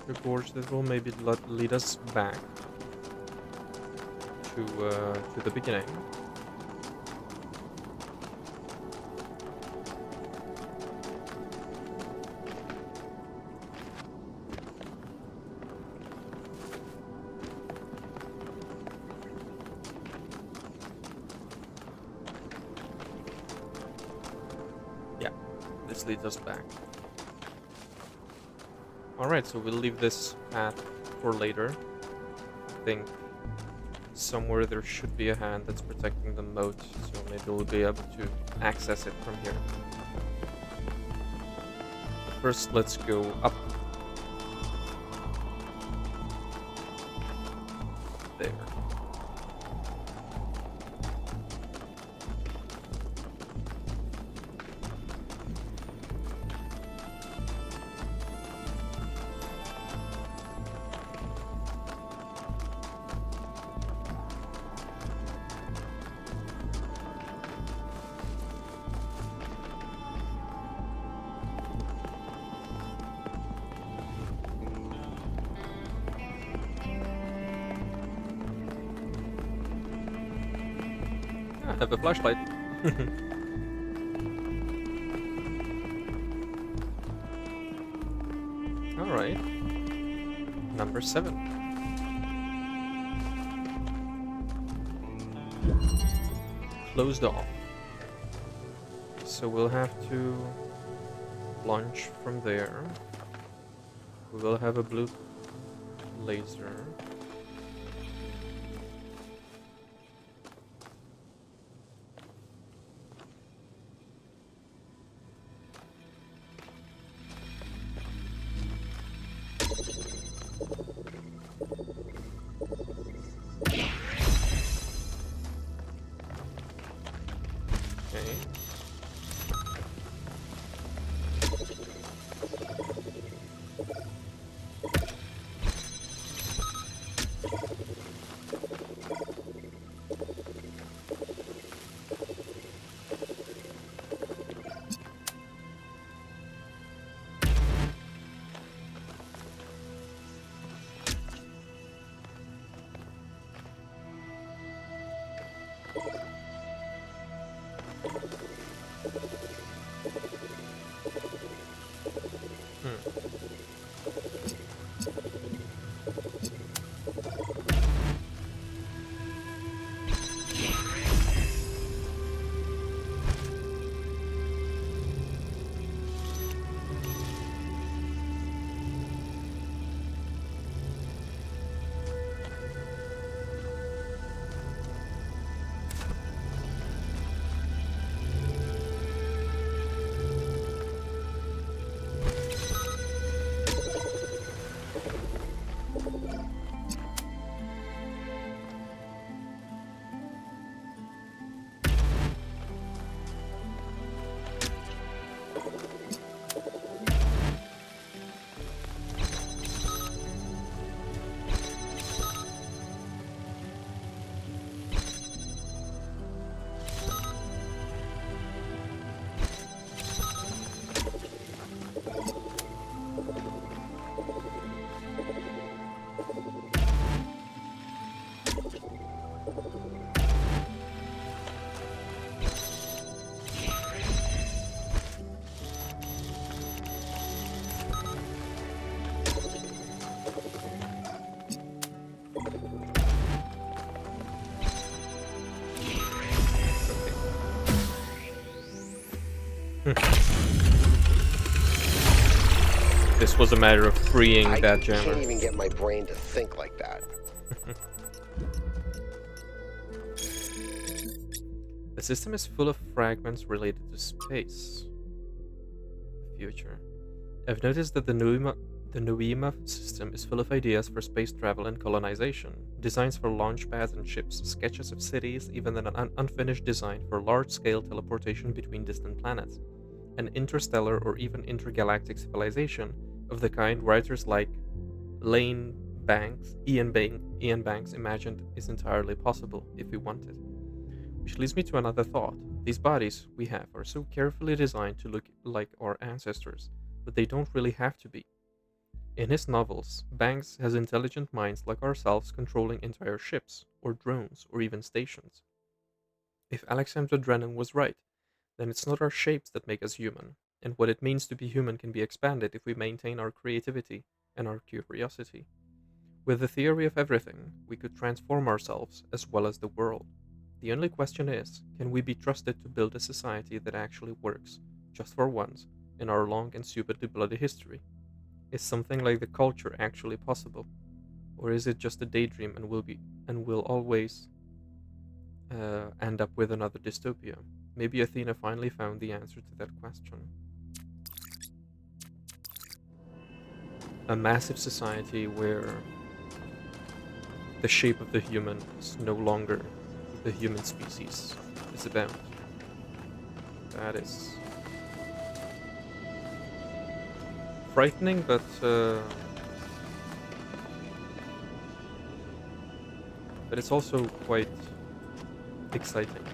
A gorge that will maybe lead us back to the beginning. Yeah, this leads us back. Alright, so we'll leave this path for later. I think somewhere there should be a hand that's protecting the moat, so maybe we'll be able to access it from here. But first, let's go up. There. have a flashlight. Alright. Number 7. Closed off. So we'll have to launch from there. We will have a blue laser. This was a matter of freeing that jammer. I can't even get my brain to think like that. The system is full of fragments related to space. Future. I've noticed that the Nuima system is full of ideas for space travel and colonization, designs for launch pads and ships, sketches of cities, even an unfinished design for large-scale teleportation between distant planets. An interstellar or even intergalactic civilization of the kind writers like Ian Banks imagined is entirely possible if we wanted. Which leads me to another thought. These bodies we have are so carefully designed to look like our ancestors, but they don't really have to be. In his novels, Banks has intelligent minds like ourselves controlling entire ships, or drones, or even stations. If Alexander Drennan was right, then it's not our shapes that make us human, and what it means to be human can be expanded if we maintain our creativity and our curiosity. With the theory of everything, we could transform ourselves as well as the world. The only question is, can we be trusted to build a society that actually works, just for once, in our long and stupidly bloody history? Is something like the culture actually possible? Or is it just a daydream and will always end up with another dystopia? Maybe Athena finally found the answer to that question. A massive society where the shape of the human is no longer the human species is about. That is frightening, but it's also quite exciting.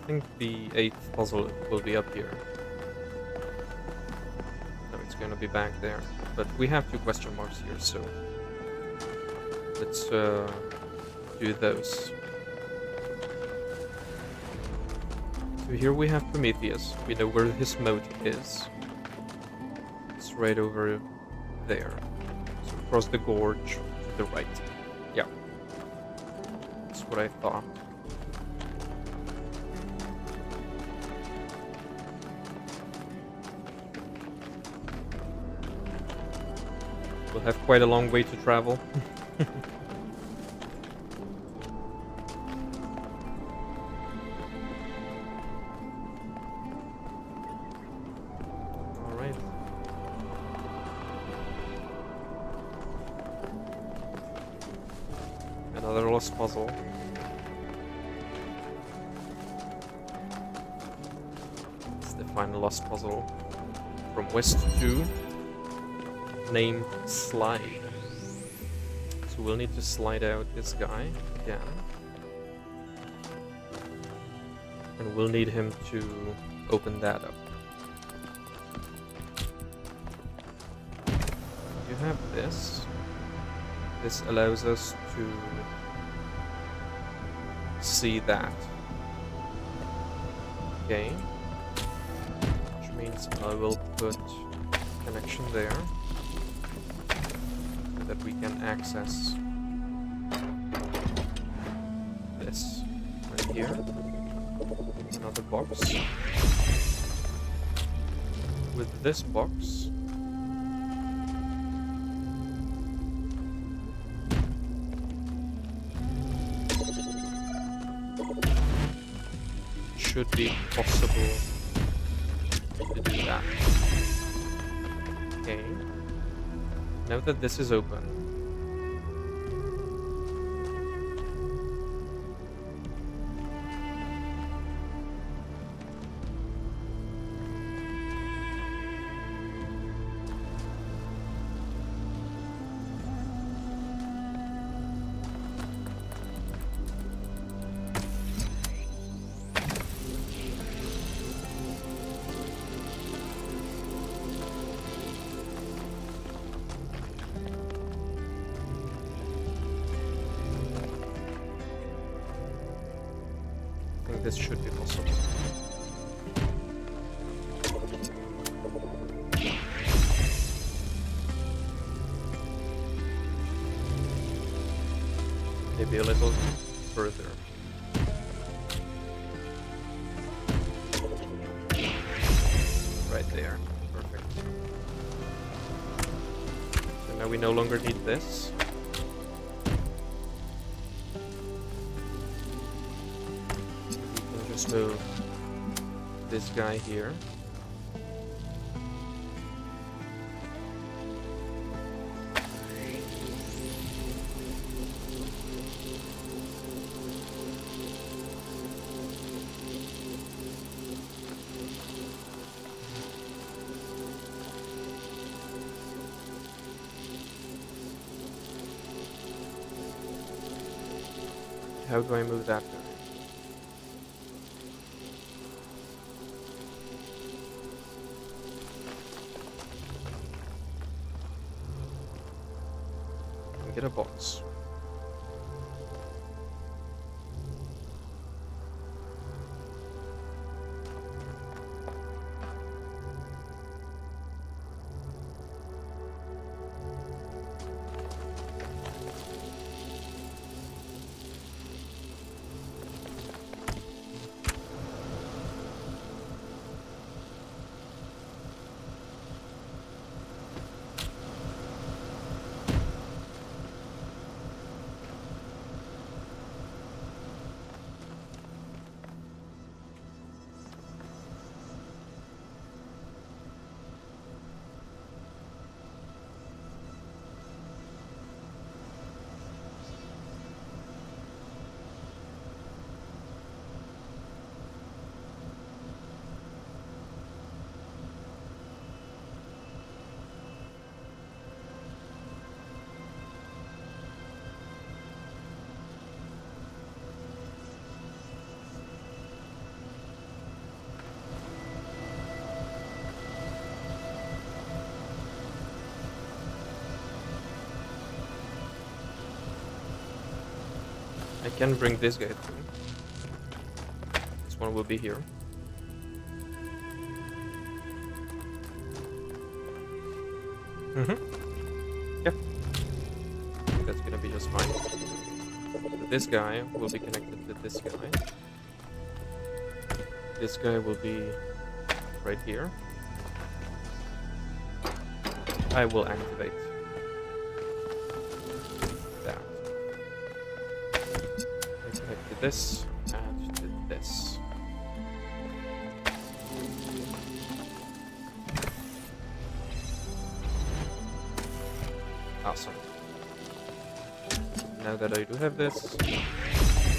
I think the 8th puzzle will be up here. No, it's gonna be back there. But we have 2 question marks here, so let's do those. So here we have Prometheus. We know where his moat is. It's right over there. So across the gorge to the right. Yeah. That's what I thought. We'll have quite a long way to travel. Alright. Another lost puzzle. It's the final lost puzzle from West 2. Named Slide. So we'll need to slide out this guy again. And we'll need him to open that up. You have this. This allows us to see that. Okay. Which means I will put connection there. That we can access this right here. Another box. With this box, it should be possible to do that. Okay. Now that this is open, I think this should be possible. Maybe a little further. Right there. Perfect. So now we no longer need this. We can just move this guy here. How do I move that guy? Get a box. can bring this guy through. This one will be here. Yep. That's gonna be just fine. This guy will be connected to this guy. This guy will be right here. I will activate that. Connect to this and to this. Awesome. Now that I do have this,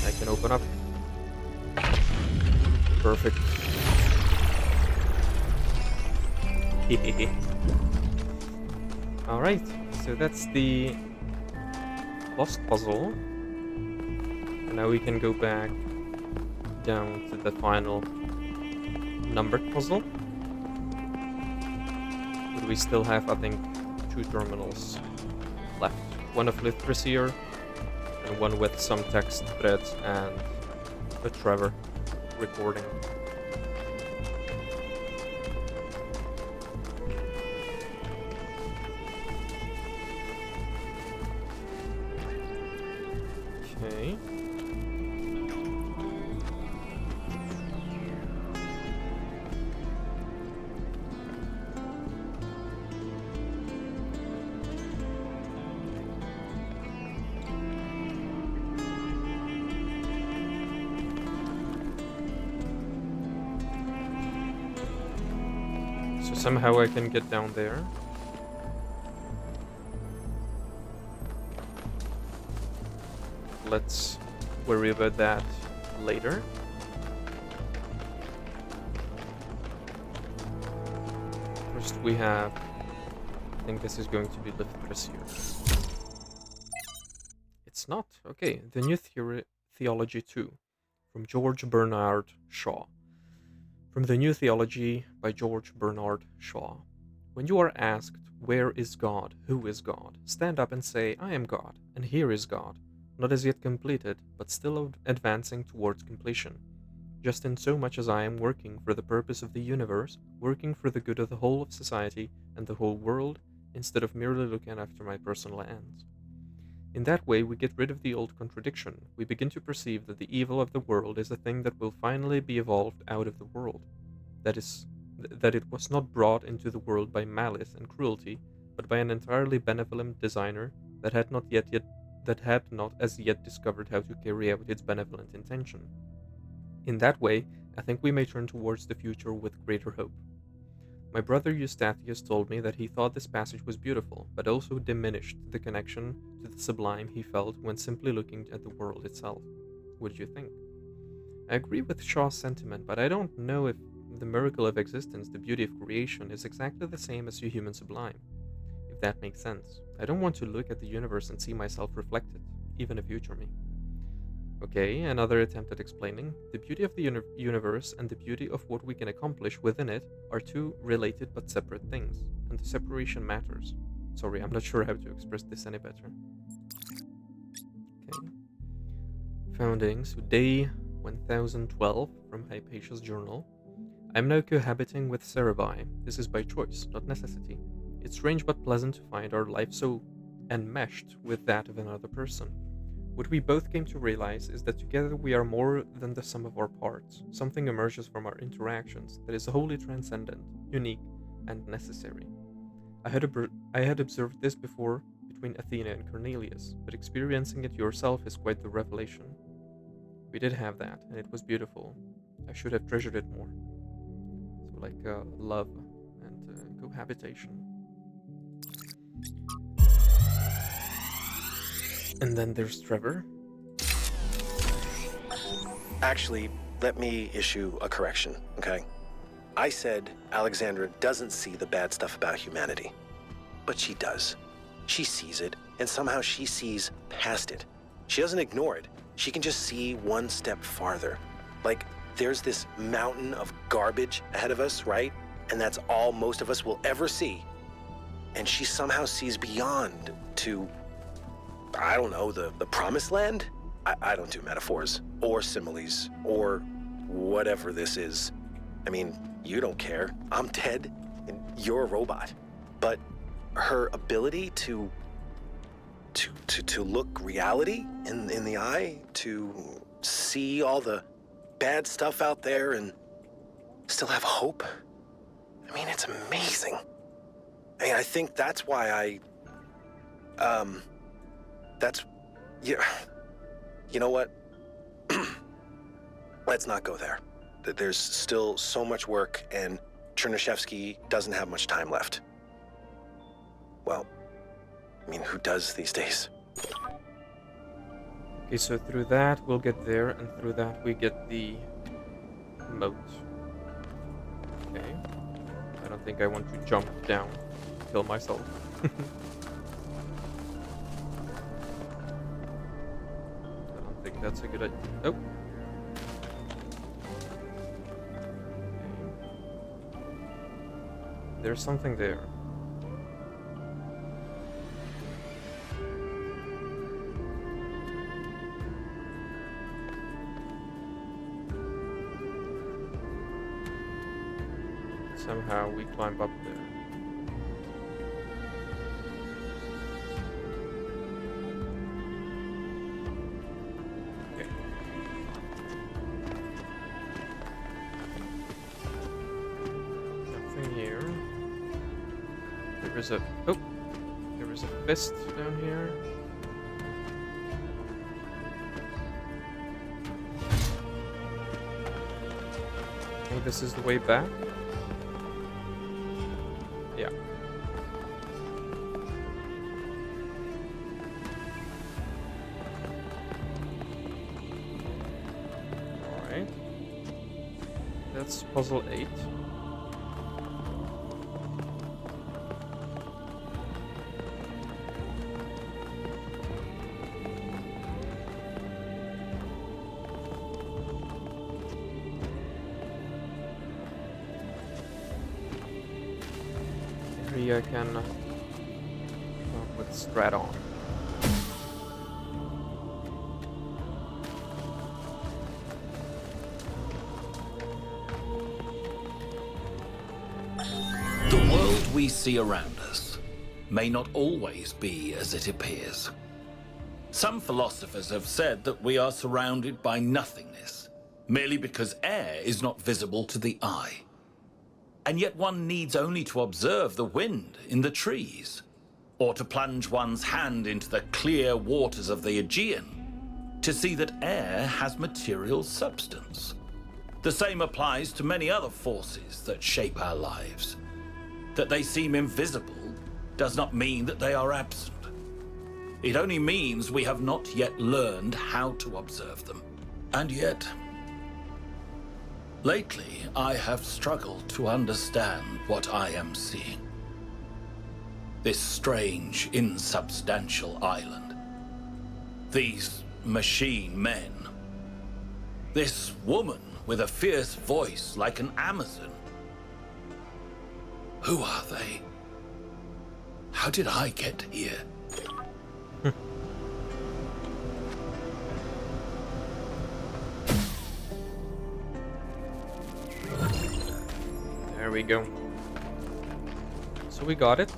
I can open up. Perfect. Alright, so that's the lost puzzle. And now we can go back down to the final numbered puzzle. But we still have, I think, 2 terminals left. One of Literacy and one with some text threads and a Trevor recording. Okay. So somehow I can get down there. Let's worry about that later. First we have, I think this is going to be Literacy. It's not. Okay, The New Theology 2 from George Bernard Shaw. From The New Theology by George Bernard Shaw. When you are asked, where is God? Who is God? Stand up and say, I am God, and here is God. Not as yet completed, but still advancing towards completion. Just in so much as I am working for the purpose of the universe, working for the good of the whole of society and the whole world, instead of merely looking after my personal ends. In that way, we get rid of the old contradiction. We begin to perceive that the evil of the world is a thing that will finally be evolved out of the world. That is, that it was not brought into the world by malice and cruelty, but by an entirely benevolent designer that had not as yet discovered how to carry out its benevolent intention. In that way, I think we may turn towards the future with greater hope. My brother Eustathius told me that he thought this passage was beautiful, but also diminished the connection to the sublime he felt when simply looking at the world itself. What do you think? I agree with Shaw's sentiment, but I don't know if the miracle of existence, the beauty of creation, is exactly the same as the human sublime. If that makes sense. I don't want to look at the universe and see myself reflected, even a future me. Okay, another attempt at explaining. The beauty of the universe and the beauty of what we can accomplish within it are 2 related but separate things, and the separation matters. Sorry, I'm not sure how to express this any better. Okay. Founding, so day 1012 from Hypatia's journal. I am now cohabiting with Cerebi. This is by choice, not necessity. It's strange but pleasant to find our life so enmeshed with that of another person. What we both came to realize is that together we are more than the sum of our parts. Something emerges from our interactions that is wholly transcendent, unique, and necessary. I had observed this before between Athena and Cornelius, but experiencing it yourself is quite the revelation. We did have that, and it was beautiful. I should have treasured it more. So like love and cohabitation. And then there's Trevor. Actually, let me issue a correction, okay? I said Alexandra doesn't see the bad stuff about humanity. But she does. She sees it, and somehow she sees past it. She doesn't ignore it. She can just see one step farther. Like, there's this mountain of garbage ahead of us, right? And that's all most of us will ever see. And she somehow sees beyond to, I don't know, the promised land? I don't do metaphors or similes or whatever this is. I mean, you don't care. I'm dead and you're a robot. But her ability to look reality in the eye, to see all the bad stuff out there and still have hope. I mean, it's amazing. I mean, I think that's why yeah. You know what? Let's not go there. There's still so much work, and Chernyshevsky doesn't have much time left. Well, I mean, who does these days? Okay, so through that we'll get there, and through that we get the moat. Okay. I don't think I want to jump down, kill myself. I don't think that's a good idea. Oh. Okay. There's something there. Somehow we climb up there. Okay. Nothing here. There is a... Oh! There is a fist down here. I think this is the way back. Yeah. Alright. That's puzzle 8. I can come up with Straton. The world we see around us may not always be as it appears. Some philosophers have said that we are surrounded by nothingness, merely because air is not visible to the eye. And yet one needs only to observe the wind in the trees, or to plunge one's hand into the clear waters of the Aegean, to see that air has material substance. The same applies to many other forces that shape our lives. That they seem invisible does not mean that they are absent. It only means we have not yet learned how to observe them. And yet, lately, I have struggled to understand what I am seeing. This strange, insubstantial island. These machine men. This woman with a fierce voice like an Amazon. Who are they? How did I get here? There we go. So we got it.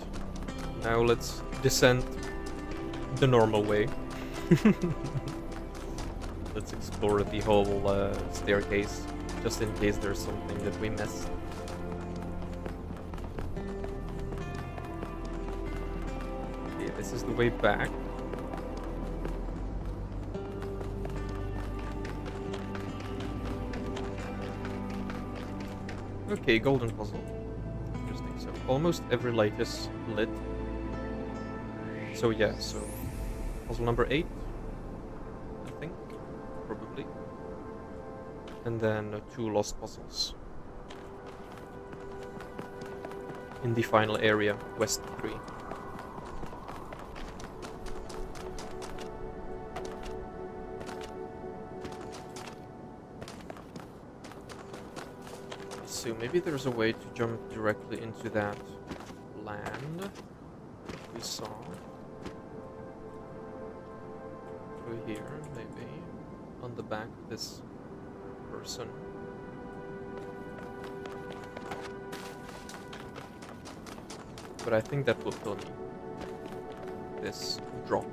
Now let's descend the normal way. Let's explore the whole staircase, just in case there's something that we missed. Okay, this is the way back. Okay, golden puzzle. Interesting. So almost every light is lit. So yeah, so puzzle number 8, I think, probably. And then 2 lost puzzles. In the final area, West 3. So maybe there's a way to jump directly into that land we saw. Through here, maybe. On the back of this person. But I think that will kill me. This drop.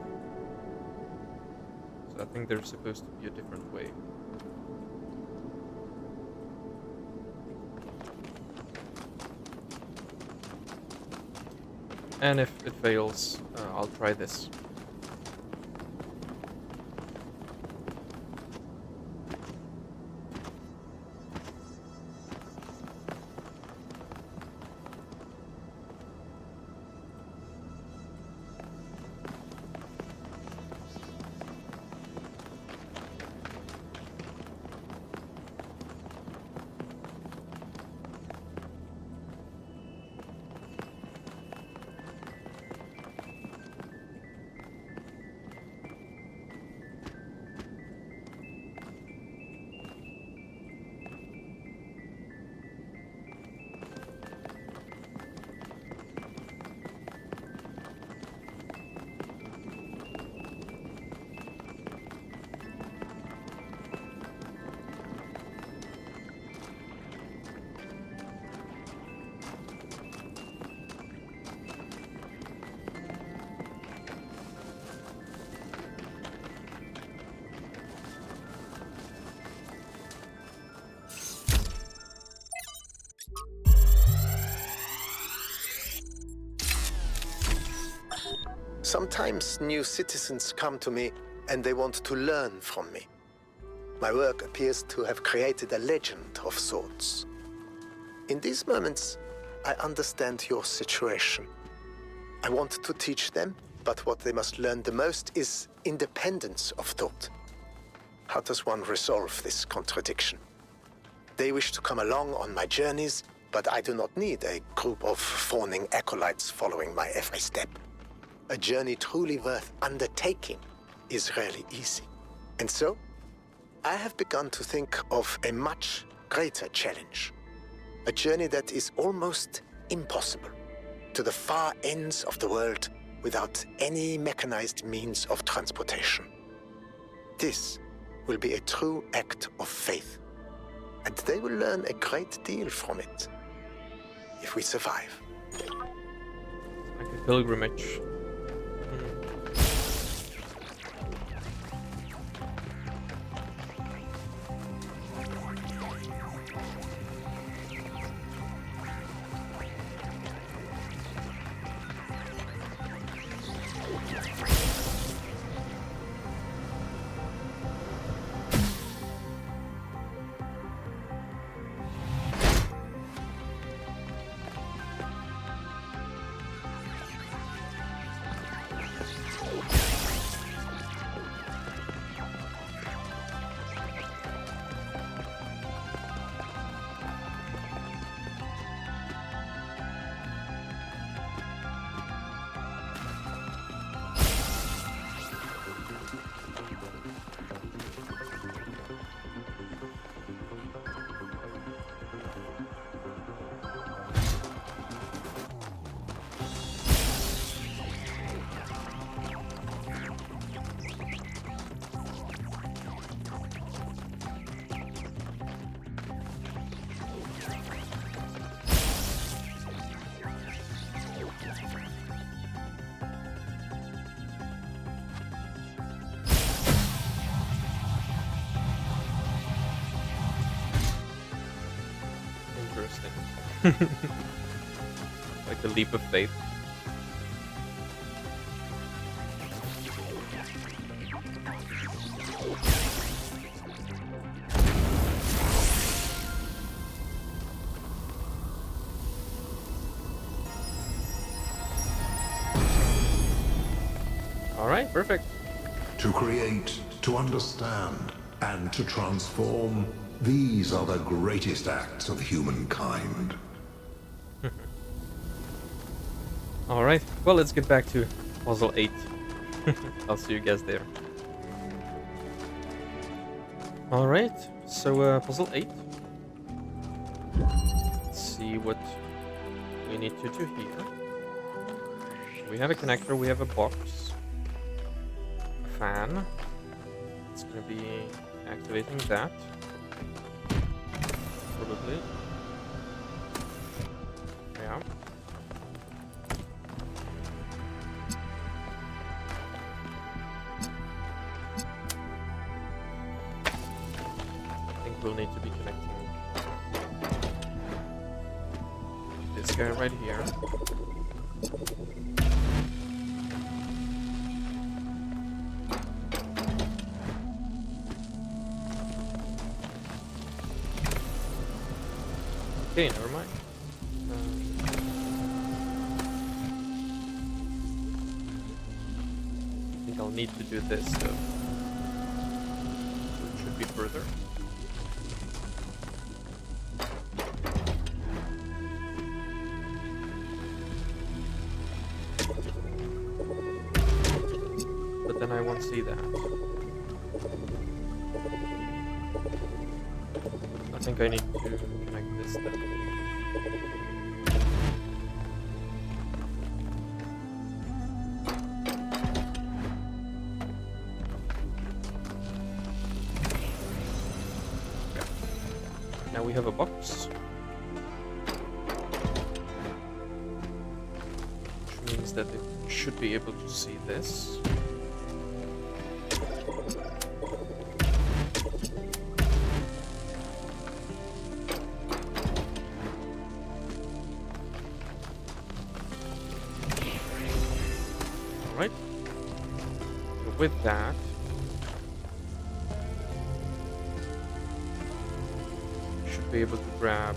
So I think there's supposed to be a different way. And if it fails, I'll try this. Sometimes new citizens come to me and they want to learn from me. My work appears to have created a legend of sorts. In these moments, I understand your situation. I want to teach them, but what they must learn the most is independence of thought. How does one resolve this contradiction? They wish to come along on my journeys, but I do not need a group of fawning acolytes following my every step. A journey truly worth undertaking is rarely easy. And so, I have begun to think of a much greater challenge. A journey that is almost impossible, to the far ends of the world without any mechanized means of transportation. This will be a true act of faith, and they will learn a great deal from it, if we survive. Like a pilgrimage. Like a leap of faith. Alright, perfect. To create, to understand, and to transform, these are the greatest acts of humankind. Alright, well, let's get back to puzzle 8. I'll see you guys there. Alright, so puzzle 8. Let's see what we need to do here. We have a connector, we have a box, a fan, it's gonna be activating that. Probably. Yeah. I think we'll need to be connecting this guy right here. Okay, never mind. I think I'll need to do this though. So it should be further. But then I won't see that. I think I need to connect this then. Now we have a box. Which means that it should be able to see this. Alright. So with that, be able to grab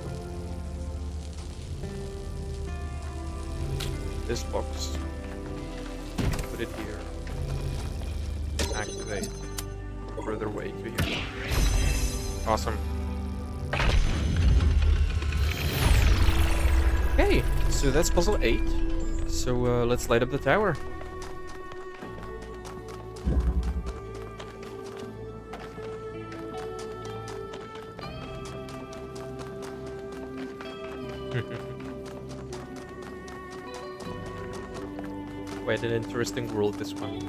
this box, put it here, activate further away to here. Awesome. Okay, so that's puzzle 8. So let's light up the tower. Quite an interesting world, this one.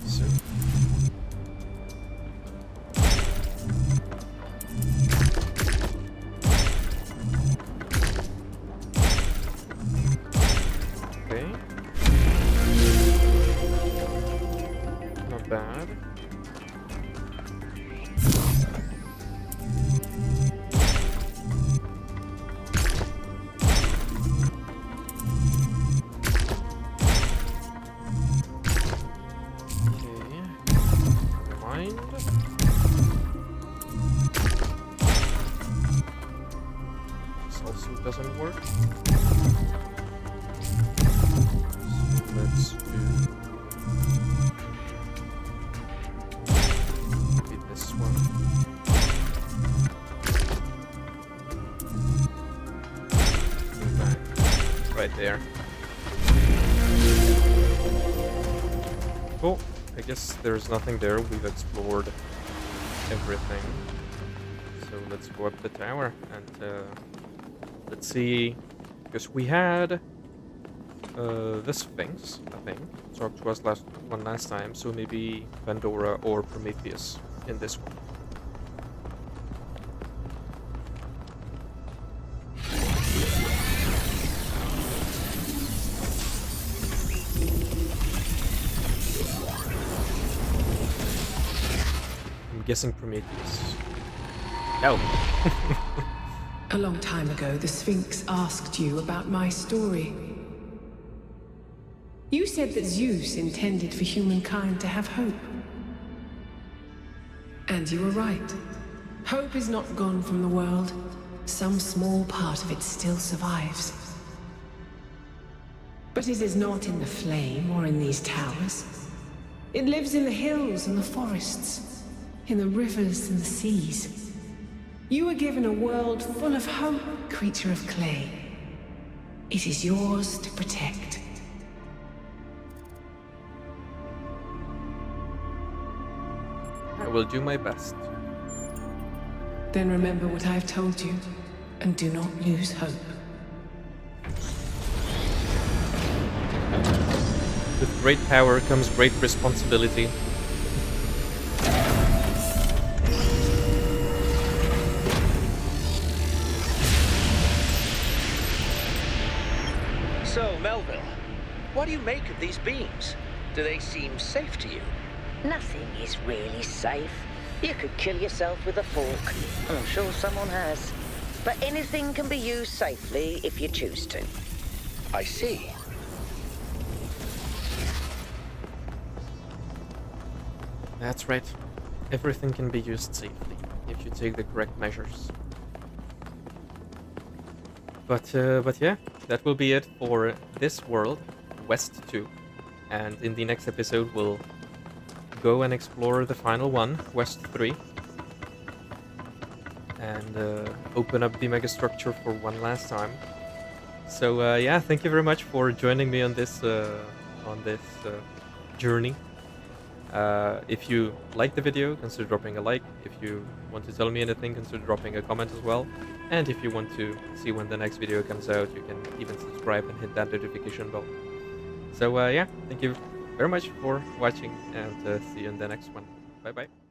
So. Okay. Not bad. Okay. Never mind. This also doesn't work. So let's do this one. Back. Right there. Cool. I guess there's nothing there. We've explored everything. So let's go up the tower and let's see. Because we had the Sphinx, I think, talked to us last time. So maybe Pandora or Prometheus in this one. I'm guessing Prometheus. No. A long time ago, the Sphinx asked you about my story. You said that Zeus intended for humankind to have hope. And you were right. Hope is not gone from the world. Some small part of it still survives. But it is not in the flame or in these towers. It lives in the hills and the forests, in the rivers and the seas. You were given a world full of hope, creature of clay. It is yours to protect. I will do my best. Then remember what I've told you, and do not lose hope. With great power comes great responsibility. So, Melville, what do you make of these beams? Do they seem safe to you? Nothing is really safe. You could kill yourself with a fork. I'm sure someone has. But anything can be used safely if you choose to. I see. That's right. Everything can be used safely if you take the correct measures. But yeah, that will be it for this world, West 2. And in the next episode, we'll go and explore the final one, West 3. And open up the megastructure for one last time. So yeah, thank you very much for joining me on this journey. If you like the video, consider dropping a like. If you want to tell me anything, consider dropping a comment as well. And if you want to see when the next video comes out, you can even subscribe and hit that notification bell. So yeah, thank you very much for watching, and see you in the next one. Bye bye.